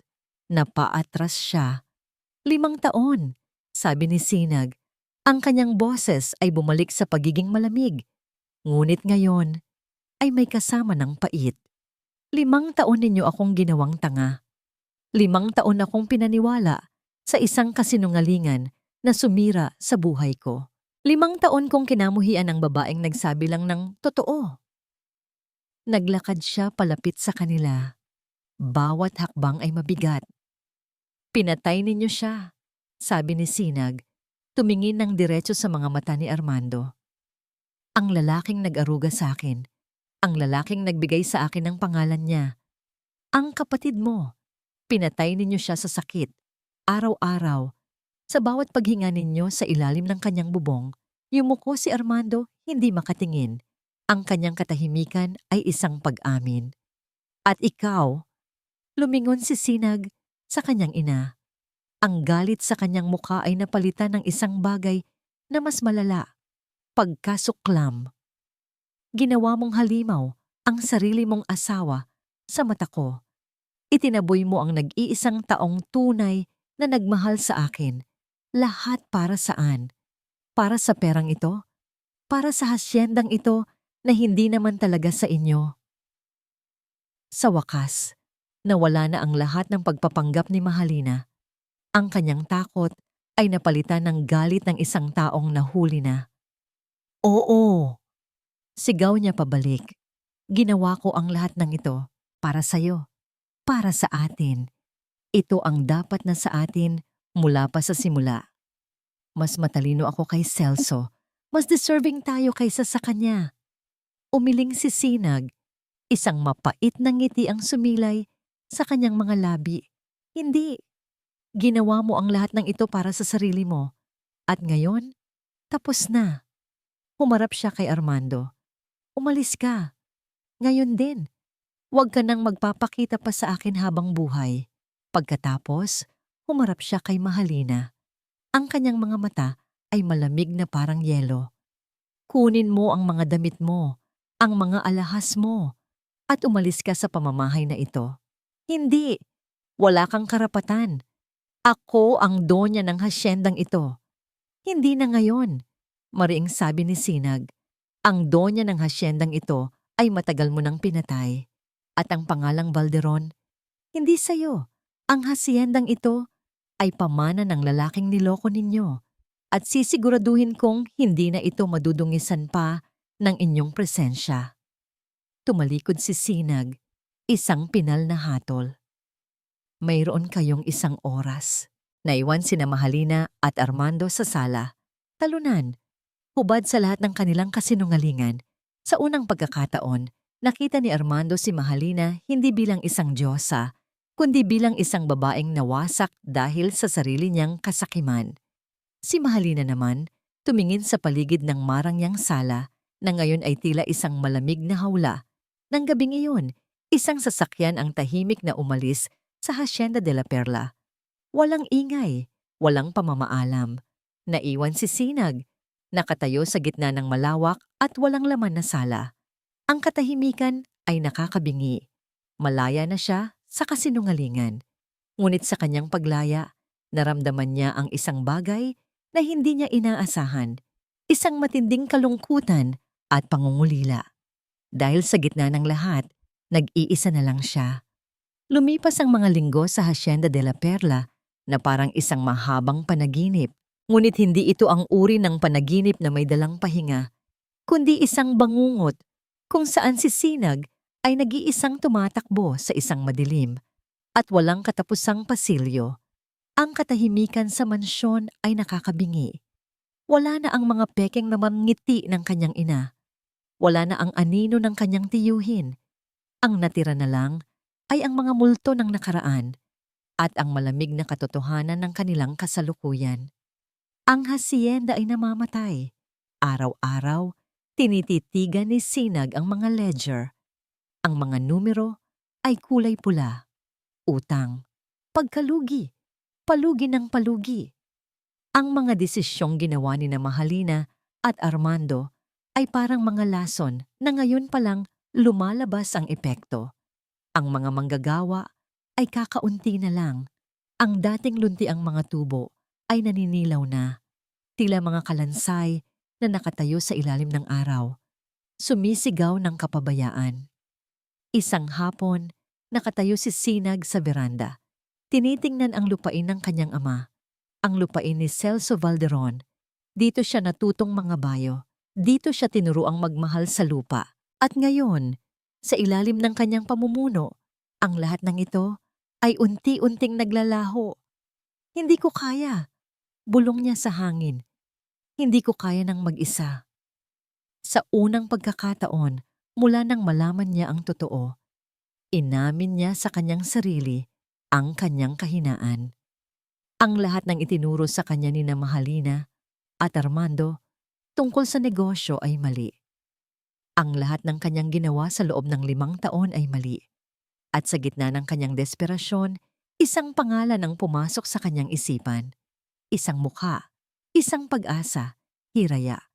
Napaatras siya. 5 taon, sabi ni Sinag. Ang kanyang boses ay bumalik sa pagiging malamig. Ngunit ngayon ay may kasama ng pait. 5 taon ninyo akong ginawang tanga. 5 taon akong pinaniwala sa isang kasinungalingan na sumira sa buhay ko. 5 taon kong kinamuhian ang babaeng nagsabi lang ng totoo. Naglakad siya palapit sa kanila. Bawat hakbang ay mabigat. Pinatay ninyo siya, sabi ni Sinag, tumingin ng diretso sa mga mata ni Armando. Ang lalaking nag-aruga sa akin, ang lalaking nagbigay sa akin ng pangalan niya. Ang kapatid mo, pinatay ninyo siya sa sakit, araw-araw. Sa bawat paghinga ninyo sa ilalim ng kanyang bubong, yumuko si Armando, hindi makatingin. Ang kanyang katahimikan ay isang pag-amin. At ikaw, lumingon si Sinag sa kanyang ina. Ang galit sa kanyang mukha ay napalitan ng isang bagay na mas malala, pagkasuklam. Ginawa mong halimaw ang sarili mong asawa sa mata ko. Itinaboy mo ang nag-iisang taong tunay na nagmahal sa akin. Lahat para saan? Para sa perang ito? Para sa hasyendang ito na hindi naman talaga sa inyo? Sa wakas, nawala na ang lahat ng pagpapanggap ni Mahalina. Ang kanyang takot ay napalitan ng galit ng isang taong nahuli na. Oo, sigaw niya pabalik. Ginawa ko ang lahat ng ito para sa'yo, para sa atin. Ito ang dapat na sa atin mula pa sa simula. Mas matalino ako kay Celso. Mas deserving tayo kaysa sa kanya. Umiling si Sinag. Isang mapait na ngiti ang sumilay sa kanyang mga labi. Hindi. Ginawa mo ang lahat ng ito para sa sarili mo. At ngayon, tapos na. Humarap siya kay Armando. Umalis ka. Ngayon din. Huwag ka nang magpapakita pa sa akin habang buhay. Pagkatapos, humarap siya kay Mahalina. Ang kanyang mga mata ay malamig na parang yelo. Kunin mo ang mga damit mo, ang mga alahas mo, at umalis ka sa pamamahay na ito. Hindi. Wala kang karapatan. Ako ang donya ng hasyendang ito. Hindi na ngayon, mariing sabi ni Sinag. Ang donya ng hasyendang ito ay matagal mo nang pinatay. At ang pangalang Balderon, hindi sa'yo. Ang hasyendang ito ay pamana ng lalaking niloko ninyo. At sisiguraduhin kong hindi na ito madudungisan pa ng inyong presensya. Tumalikod si Sinag, isang pinal na hatol. Mayroon kayong 1 oras. Naiwan sina Mahalina at Armando sa sala. Talunan, hubad sa lahat ng kanilang kasinungalingan. Sa unang pagkakataon, nakita ni Armando si Mahalina hindi bilang isang diyosa, kundi bilang isang babaeng nawasak dahil sa sarili niyang kasakiman. Si Mahalina naman, tumingin sa paligid ng marangyang sala na ngayon ay tila isang malamig na hawla. Nang gabing iyon, isang sasakyan ang tahimik na umalis sa Hacienda de la Perla. Walang ingay, walang pamamaalam. Naiwan si Sinag, nakatayo sa gitna ng malawak at walang laman na sala. Ang katahimikan ay nakakabingi. Malaya na siya sa kasinungalingan. Ngunit sa kanyang paglaya, naramdaman niya ang isang bagay na hindi niya inaasahan, isang matinding kalungkutan at pangungulila. Dahil sa gitna ng lahat, nag-iisa na lang siya. Lumipas ang mga linggo sa Hacienda de la Perla na parang isang mahabang panaginip, ngunit hindi ito ang uri ng panaginip na may dalang pahinga, kundi isang bangungot kung saan si Sinag ay nag-iisang tumatakbo sa isang madilim at walang katapusang pasilyo. Ang katahimikan sa mansyon ay nakakabingi. Wala na ang mga pekeng namangiti ng kanyang ina. Wala na ang anino ng kanyang tiyuhin. Ang natira na lang ay ang mga multo ng nakaraan at ang malamig na katotohanan ng kanilang kasalukuyan. Ang hacienda ay namamatay. Araw-araw, tinititigan ni Sinag ang mga ledger. Ang mga numero ay kulay pula. Utang, pagkalugi, palugi ng palugi. Ang mga desisyong ginawa ni Mahalina at Armando ay parang mga lason na ngayon pa lang lumalabas ang epekto. Ang mga manggagawa ay kakaunti na lang. Ang dating lunti ang mga tubo ay naninilaw na. Tila mga kalansay na nakatayo sa ilalim ng araw. Sumisigaw ng kapabayaan. Isang hapon, nakatayo si Sinag sa beranda. Tinitingnan ang lupain ng kanyang ama. ang lupain ni Celso Valderon. Dito siya natutong mga bayo. Dito siya tinuruang magmahal sa lupa. At ngayon, sa ilalim ng kanyang pamumuno, ang lahat ng ito ay unti-unting naglalaho. Hindi ko kaya. Bulong niya sa hangin. Hindi ko kaya ng mag-isa. Sa unang pagkakataon, mula nang malaman niya ang totoo, inamin niya sa kanyang sarili ang kanyang kahinaan. Ang lahat ng itinuro sa kanya ni Mahalina at Armando tungkol sa negosyo ay mali. Ang lahat ng kanyang ginawa sa loob ng 5 taon ay mali. At sa gitna ng kanyang desperasyon, isang pangalan ang pumasok sa kanyang isipan. Isang mukha, isang pag-asa, Hiraya.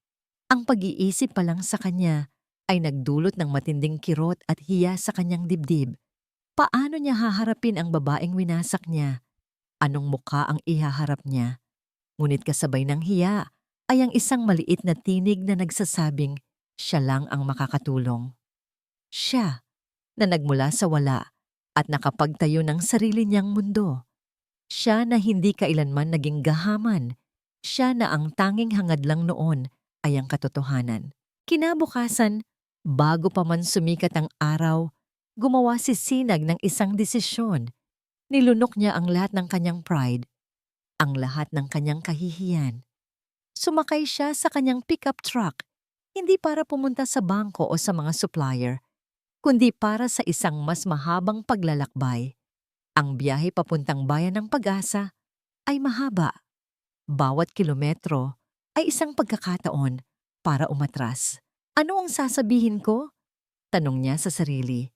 Ang pag-iisip pa lang sa kanya ay nagdulot ng matinding kirot at hiya sa kanyang dibdib. Paano niya haharapin ang babaeng winasak niya? Anong mukha ang ihaharap niya? Ngunit kasabay ng hiya ay ang isang maliit na tinig na nagsasabing siya lang ang makakatulong. Siya na nagmula sa wala at nakapagtayo ng sarili niyang mundo. Siya na hindi kailanman naging gahaman. Siya na ang tanging hangad lang noon ay ang katotohanan. Kinabukasan, bago pa man sumikat ang araw, gumawa si Sinag ng isang desisyon. Nilunok niya ang lahat ng kanyang pride, ang lahat ng kanyang kahihiyan. Sumakay siya sa kanyang pickup truck, hindi para pumunta sa bangko o sa mga supplier, kundi para sa isang mas mahabang paglalakbay. Ang biyahe papuntang Bayan ng Pag-asa ay mahaba. Bawat kilometro ay isang pagkakataon para umatras. Ano ang sasabihin ko? Tanong niya sa sarili.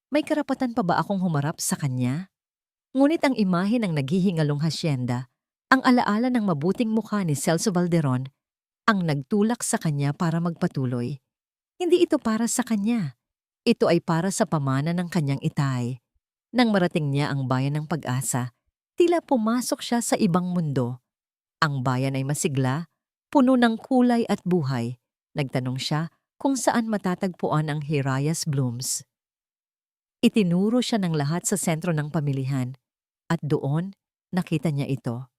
May karapatan pa ba akong humarap sa kanya? Ngunit ang imahe ng naghihingalong hasyenda, ang alaala ng mabuting mukha ni Celso Valderon, ang nagtulak sa kanya para magpatuloy. Hindi ito para sa kanya. Ito ay para sa pamana ng kanyang itay. Nang marating niya ang Bayan ng Pag-asa, tila pumasok siya sa ibang mundo. Ang bayan ay masigla, puno ng kulay at buhay. Nagtanong siya kung saan matatagpuan ang Hiraya's Blooms. Itinuro siya ng lahat sa sentro ng pamilihan at doon nakita niya ito.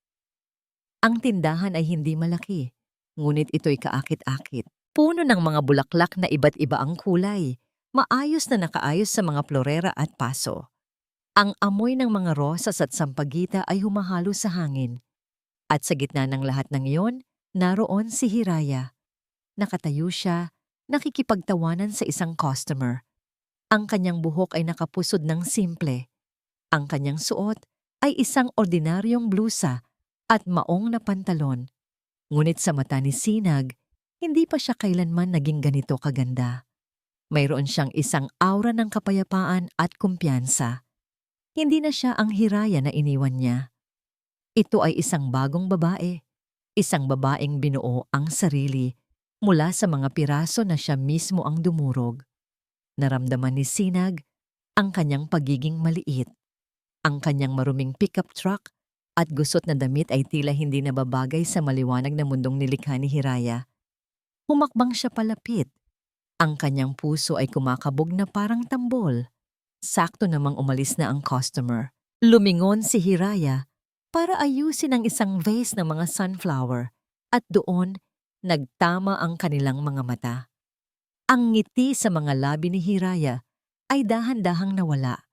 Ang tindahan ay hindi malaki, ngunit ito'y kaakit-akit. Puno ng mga bulaklak na iba't iba ang kulay, maayos na nakaayos sa mga florera at paso. Ang amoy ng mga rosas at sampagita ay humahalo sa hangin. At sa gitna ng lahat ng iyon, naroon si Hiraya. Nakatayo siya, nakikipagtawanan sa isang customer. Ang kanyang buhok ay nakapusod ng simple. Ang kanyang suot ay isang ordinaryong blusa at maong na pantalon. Ngunit sa mata ni Sinag, hindi pa siya kailanman naging ganito kaganda. Mayroon siyang isang aura ng kapayapaan at kumpiyansa. Hindi na siya ang Hiraya na iniwan niya. Ito ay isang bagong babae, isang babaeng binuo ang sarili mula sa mga piraso na siya mismo ang dumurog. Naramdaman ni Sinag ang kanyang pagiging maliit. Ang kanyang maruming pickup truck at gusot na damit ay tila hindi nababagay sa maliwanag na mundong nilikha ni Hiraya. Humakbang siya palapit. Ang kanyang puso ay kumakabog na parang tambol. Sakto namang umalis na ang customer. Lumingon si Hiraya para ayusin ang isang vase ng mga sunflower at doon nagtama ang kanilang mga mata. Ang ngiti sa mga labi ni Hiraya ay dahan-dahang nawala.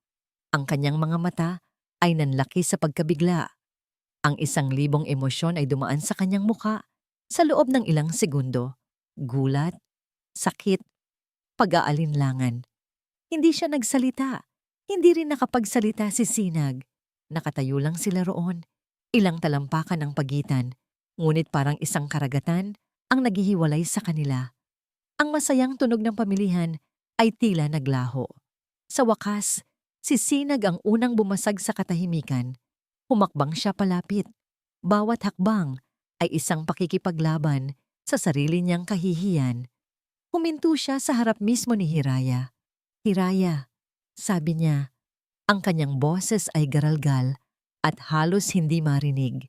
Ang kanyang mga mata ay nanlaki sa pagkabigla. Ang 1,000 emosyon ay dumaan sa kanyang muka sa loob ng ilang segundo. Gulat, sakit, pag-aalinlangan. Hindi siya nagsalita. Hindi rin nakapagsalita si Sinag. Nakatayo lang sila roon. Ilang talampakan ang pagitan, ngunit parang isang karagatan ang naghihiwalay sa kanila. Ang masayang tunog ng pamilihan ay tila naglaho. Sa wakas, si Sinag ang unang bumasag sa katahimikan. Humakbang siya palapit. Bawat hakbang ay isang pakikipaglaban sa sarili niyang kahihiyan. Huminto siya sa harap mismo ni Hiraya. Hiraya, sabi niya, ang kanyang boses ay garalgal at halos hindi marinig.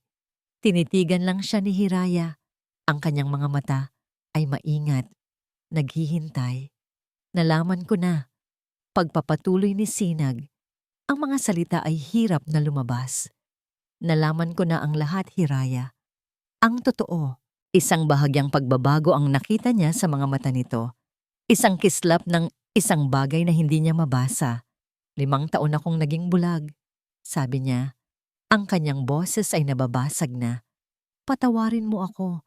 Tinitigan lang siya ni Hiraya. Ang kanyang mga mata ay maingat, naghihintay. Nalaman ko na, pagpapatuloy ni Sinag, ang mga salita ay hirap na lumabas. Nalaman ko na ang lahat, Hiraya. Ang totoo, isang bahagyang pagbabago ang nakita niya sa mga mata nito. Isang kislap ng isang bagay na hindi niya mabasa. 5 taon akong naging bulag. Sabi niya, ang kanyang boses ay nababasag na. Patawarin mo ako.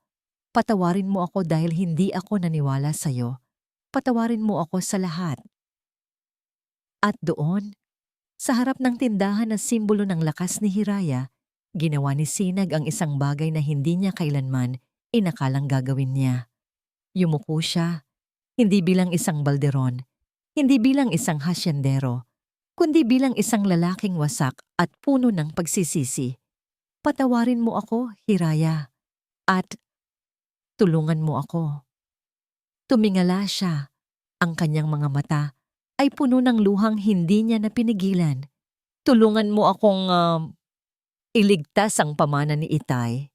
Patawarin mo ako dahil hindi ako naniwala sa'yo. Patawarin mo ako sa lahat. At doon, sa harap ng tindahan na simbolo ng lakas ni Hiraya, ginawa ni Sinag ang isang bagay na hindi niya kailanman inakalang gagawin niya. Yumuko siya, hindi bilang isang balderon, hindi bilang isang hasyendero, kundi bilang isang lalaking wasak at puno ng pagsisisi. Patawarin mo ako, Hiraya, at tulungan mo ako. Tumingala siya. Ang kanyang mga mata ay puno ng luhang hindi niya napinigilan. Tulungan mo akong iligtas ang pamana ni Itay.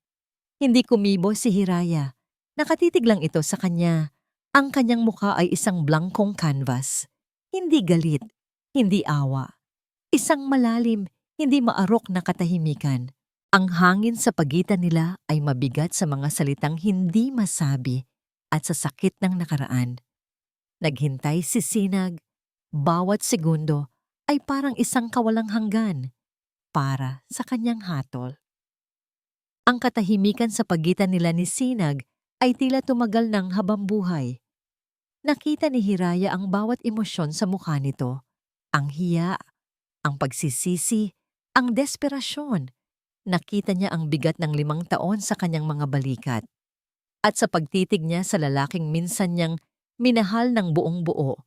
Hindi kumibo si Hiraya. Nakatitig lang ito sa kanya. Ang kanyang mukha ay isang blankong canvas. Hindi galit, hindi awa. Isang malalim, hindi maarok na katahimikan. Ang hangin sa pagitan nila ay mabigat sa mga salitang hindi masabi at sa sakit ng nakaraan. Naghintay si Sinag. Bawat segundo ay parang isang kawalang hanggan para sa kanyang hatol. Ang katahimikan sa pagitan nila ni Sinag ay tila tumagal ng habambuhay. Nakita ni Hiraya ang bawat emosyon sa mukha nito. Ang hiya, ang pagsisisi, ang desperasyon. Nakita niya ang bigat ng 5 taon sa kanyang mga balikat. At sa pagtitig niya sa lalaking minsan niyang minahal ng buong buo,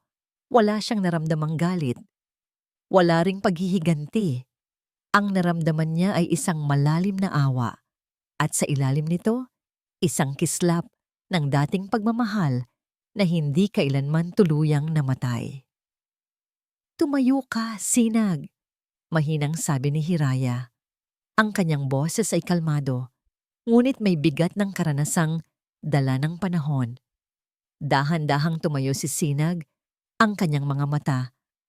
wala siyang naramdamang galit. Wala ring paghihiganti. Ang naramdaman niya ay isang malalim na awa. At sa ilalim nito, isang kislap ng dating pagmamahal na hindi kailanman tuluyang namatay. Tumayo ka, Sinag, mahinang sabi ni Hiraya. Ang kanyang boses ay kalmado, ngunit may bigat ng karanasang dala ng panahon. Dahan-dahang tumayo si Sinag, ang kanyang mga mata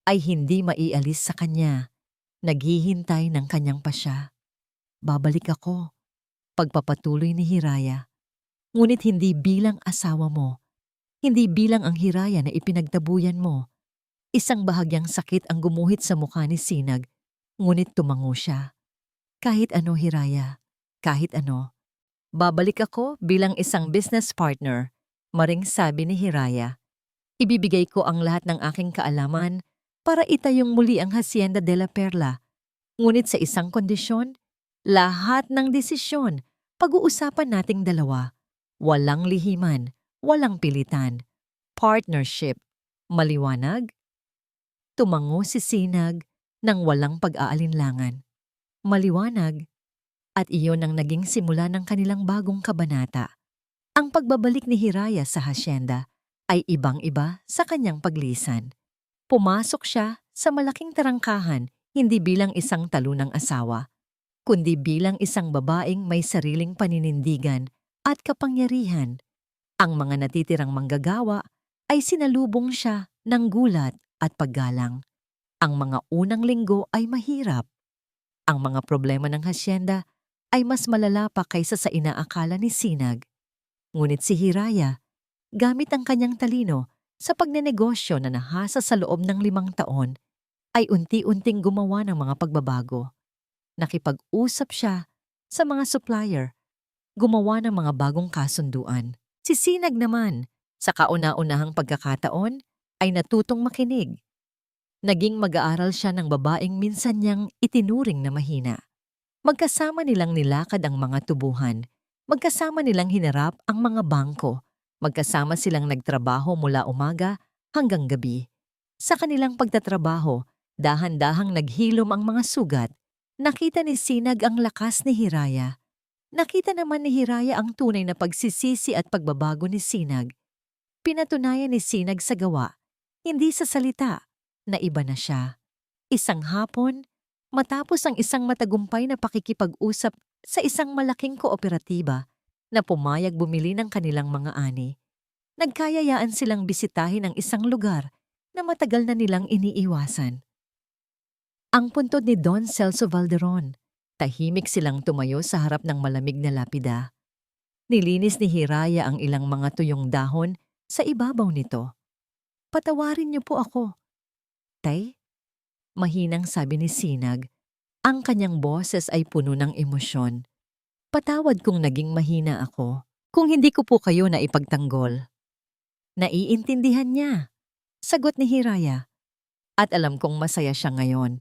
ay hindi maialis sa kanya. Naghihintay ng kanyang pasya. Babalik ako, pagpapatuloy ni Hiraya. Ngunit hindi bilang asawa mo, hindi bilang ang Hiraya na ipinagtabuyan mo. Isang bahagyang sakit ang gumuhit sa mukha ni Sinag, ngunit tumango siya. Kahit ano, Hiraya, kahit ano. Babalik ako bilang isang business partner, maring sabi ni Hiraya. Ibibigay ko ang lahat ng aking kaalaman para itayong muli ang Hacienda de la Perla. Ngunit sa isang kondisyon, lahat ng desisyon, pag-uusapan nating dalawa. Walang lihiman, walang pilitan. Partnership. Maliwanag? Tumango si Sinag nang walang pag-aalinlangan. Maliwanag. At iyon ang naging simula ng kanilang bagong kabanata. Ang pagbabalik ni Hiraya sa hasyenda ay ibang-iba sa kanyang paglisan. Pumasok siya sa malaking tarangkahan hindi bilang isang talunang asawa, kundi bilang isang babaeng may sariling paninindigan at kapangyarihan. Ang mga natitirang manggagawa ay sinalubong siya ng gulat at paggalang. Ang mga unang linggo ay mahirap. Ang mga problema ng hasyenda ay mas malala pa kaysa sa inaakala ni Sinag. Ngunit si Hiraya, gamit ang kanyang talino sa pagnenegosyo na nahasa sa loob ng 5 taon, ay unti-unting gumawa ng mga pagbabago. Nakipag-usap siya sa mga supplier, gumawa ng mga bagong kasunduan. Si Sinag naman, sa kauna-unahang pagkakataon, ay natutong makinig. Naging mag-aaral siya ng babaeng minsan niyang itinuring na mahina. Magkasama nilang nilakad ang mga tubuhan. Magkasama nilang hinarap ang mga bangko. Magkasama silang nagtrabaho mula umaga hanggang gabi. Sa kanilang pagtatrabaho, dahan-dahang naghilom ang mga sugat. Nakita ni Sinag ang lakas ni Hiraya. Nakita naman ni Hiraya ang tunay na pagsisisi at pagbabago ni Sinag. Pinatunayan ni Sinag sa gawa, hindi sa salita, na iba na siya. Isang hapon, matapos ang isang matagumpay na pakikipag-usap sa isang malaking kooperatiba na pumayag bumili ng kanilang mga ani, nagkayayaan silang bisitahin ang isang lugar na matagal na nilang iniiwasan. Ang puntod ni Don Celso Valderon, Tahimik silang tumayo sa harap ng malamig na lapida. Nilinis ni Hiraya ang ilang mga tuyong dahon sa ibabaw nito. "Patawarin niyo po ako, Tay," mahinang sabi ni Sinag. Ang kanyang boses ay puno ng emosyon. "Patawad kung naging mahina ako, kung hindi ko po kayo na ipagtanggol." "Naiintindihan niya," sagot ni Hiraya. "At alam kong masaya siya ngayon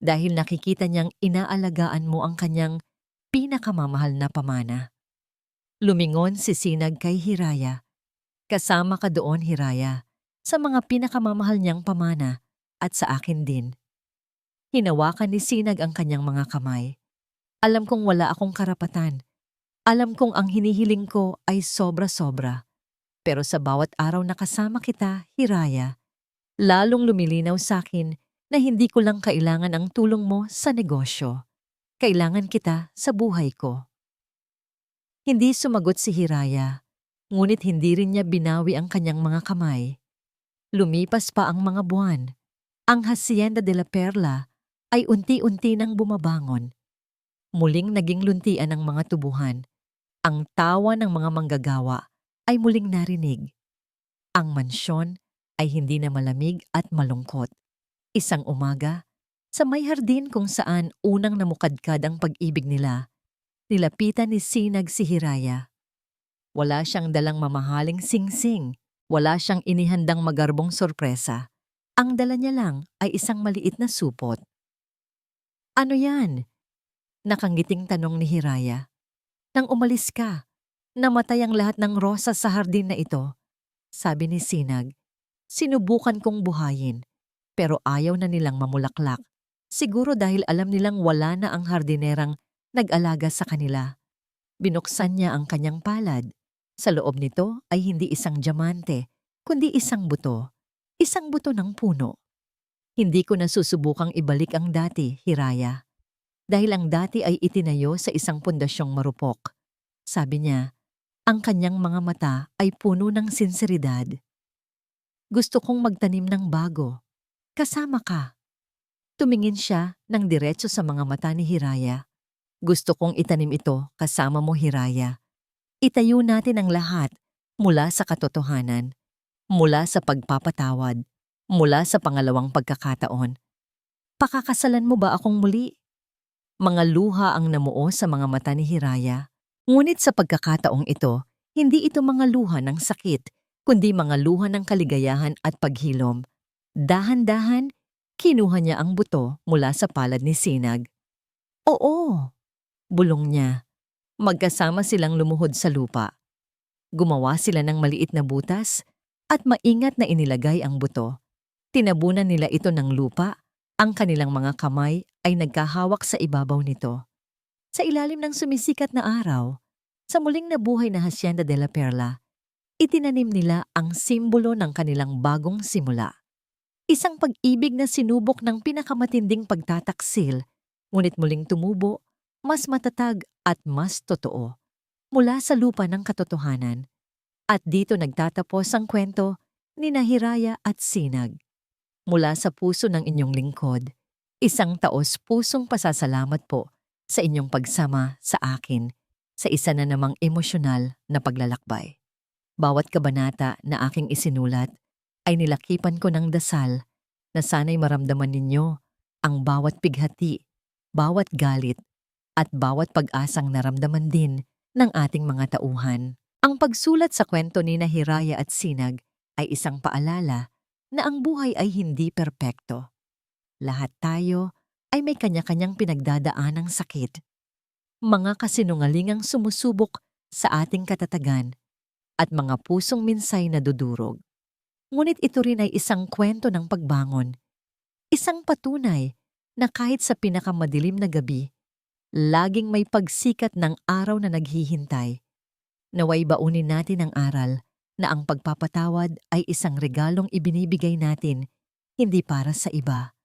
dahil nakikita niyang inaalagaan mo ang kanyang pinakamamahal na pamana." Lumingon si Sinag kay Hiraya. "Kasama ka doon, Hiraya, sa mga pinakamamahal niyang pamana at sa akin din." Hinawakan ni Sinag ang kanyang mga kamay. "Alam kong wala akong karapatan. Alam kong ang hinihiling ko ay sobra-sobra. Pero sa bawat araw na kasama kita, Hiraya, lalong lumilinaw sa akin na hindi ko lang kailangan ang tulong mo sa negosyo. Kailangan kita sa buhay ko." Hindi sumagot si Hiraya, ngunit hindi rin niya binawi ang kanyang mga kamay. Lumipas pa ang mga buwan. Ang Hacienda de la Perla ay unti-unti nang bumabangon. Muling naging luntian ang mga tubuhan. Ang tawa ng mga manggagawa ay muling narinig. Ang mansyon ay hindi na malamig at malungkot. Isang umaga, sa may hardin kung saan unang namukadkad ang pag-ibig nila, nilapitan ni Sinag si Hiraya. Wala siyang dalang mamahaling singsing, wala siyang inihandang magarbong sorpresa. Ang dala niya lang ay isang maliit na supot. "Ano yan?" Nakangiting tanong ni Hiraya. "Nang umalis ka, namatay ang lahat ng rosas sa hardin na ito," sabi ni Sinag. "Sinubukan kong buhayin, pero ayaw na nilang mamulaklak. Siguro dahil alam nilang wala na ang hardinerang nag-alaga sa kanila." Binuksan niya ang kanyang palad. Sa loob nito ay hindi isang diamante, kundi isang buto. Isang buto ng puno. "Hindi ko na susubukang ibalik ang dati, Hiraya. Dahil ang dati ay itinayo sa isang pundasyong marupok." Sabi niya, ang kanyang mga mata ay puno ng sinseridad. "Gusto kong magtanim ng bago. Kasama ka." Tumingin siya ng diretso sa mga mata ni Hiraya. "Gusto kong itanim ito kasama mo, Hiraya. Itayo natin ang lahat mula sa katotohanan, mula sa pagpapatawad, mula sa pangalawang pagkakataon. Pakakasalan mo ba akong muli?" Mga luha ang namuo sa mga mata ni Hiraya. Ngunit sa pagkakataong ito, hindi ito mga luha ng sakit, kundi mga luha ng kaligayahan at paghilom. Dahan-dahan, kinuha niya ang buto mula sa palad ni Sinag. "Oo," bulong niya. Magkasama silang lumuhod sa lupa. Gumawa sila ng maliit na butas at maingat na inilagay ang buto. Tinabunan nila ito ng lupa. Ang kanilang mga kamay ay nagkahawak sa ibabaw nito. Sa ilalim ng sumisikat na araw, sa muling nabuhay na Hacienda de la Perla, itinanim nila ang simbolo ng kanilang bagong simula. Isang pag-ibig na sinubok ng pinakamatinding pagtataksil, ngunit muling tumubo, mas matatag at mas totoo, mula sa lupa ng katotohanan. At dito nagtatapos ang kwento ni Hiraya at Sinag. Mula sa puso ng inyong lingkod, isang taos-pusong pasasalamat po sa inyong pagsama sa akin sa isa na namang emosyonal na paglalakbay. Bawat kabanata na aking isinulat ay nilakipan ko ng dasal na sana'y maramdaman ninyo ang bawat pighati, bawat galit, at bawat pag-asang naramdaman din ng ating mga tauhan. Ang pagsulat sa kwento ni Hiraya at Sinag ay isang paalala na ang buhay ay hindi perpekto. Lahat tayo ay may kanya-kanyang pinagdadaanang sakit. Mga kasinungalingang sumusubok sa ating katatagan at mga pusong minsay na dudurog. Ngunit ito rin ay isang kwento ng pagbangon. Isang patunay na kahit sa pinakamadilim na gabi, laging may pagsikat ng araw na naghihintay. Naway baunin natin ang aral na ang pagpapatawad ay isang regalong ibinibigay natin hindi para sa iba,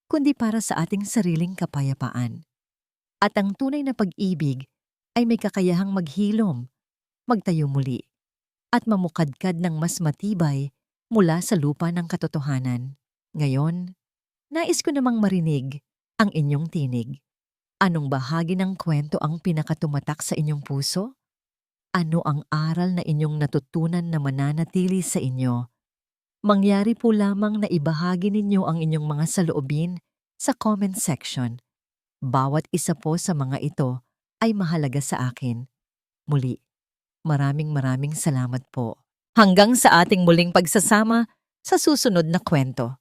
kundi para sa ating sariling kapayapaan. At ang tunay na pag-ibig ay may kakayahang maghilom, magtayo muli, at mamukadkad ng mas matibay mula sa lupa ng katotohanan. Ngayon, nais ko namang marinig ang inyong tinig. Anong bahagi ng kwento ang pinakatumatak sa inyong puso? Ano ang aral na inyong natutunan na mananatili sa inyo? Mangyari po lamang na ibahagi ninyo ang inyong mga saloobin sa comment section. Bawat isa po sa mga ito ay mahalaga sa akin. Muli, maraming salamat po. Hanggang sa ating muling pagsasama sa susunod na kwento.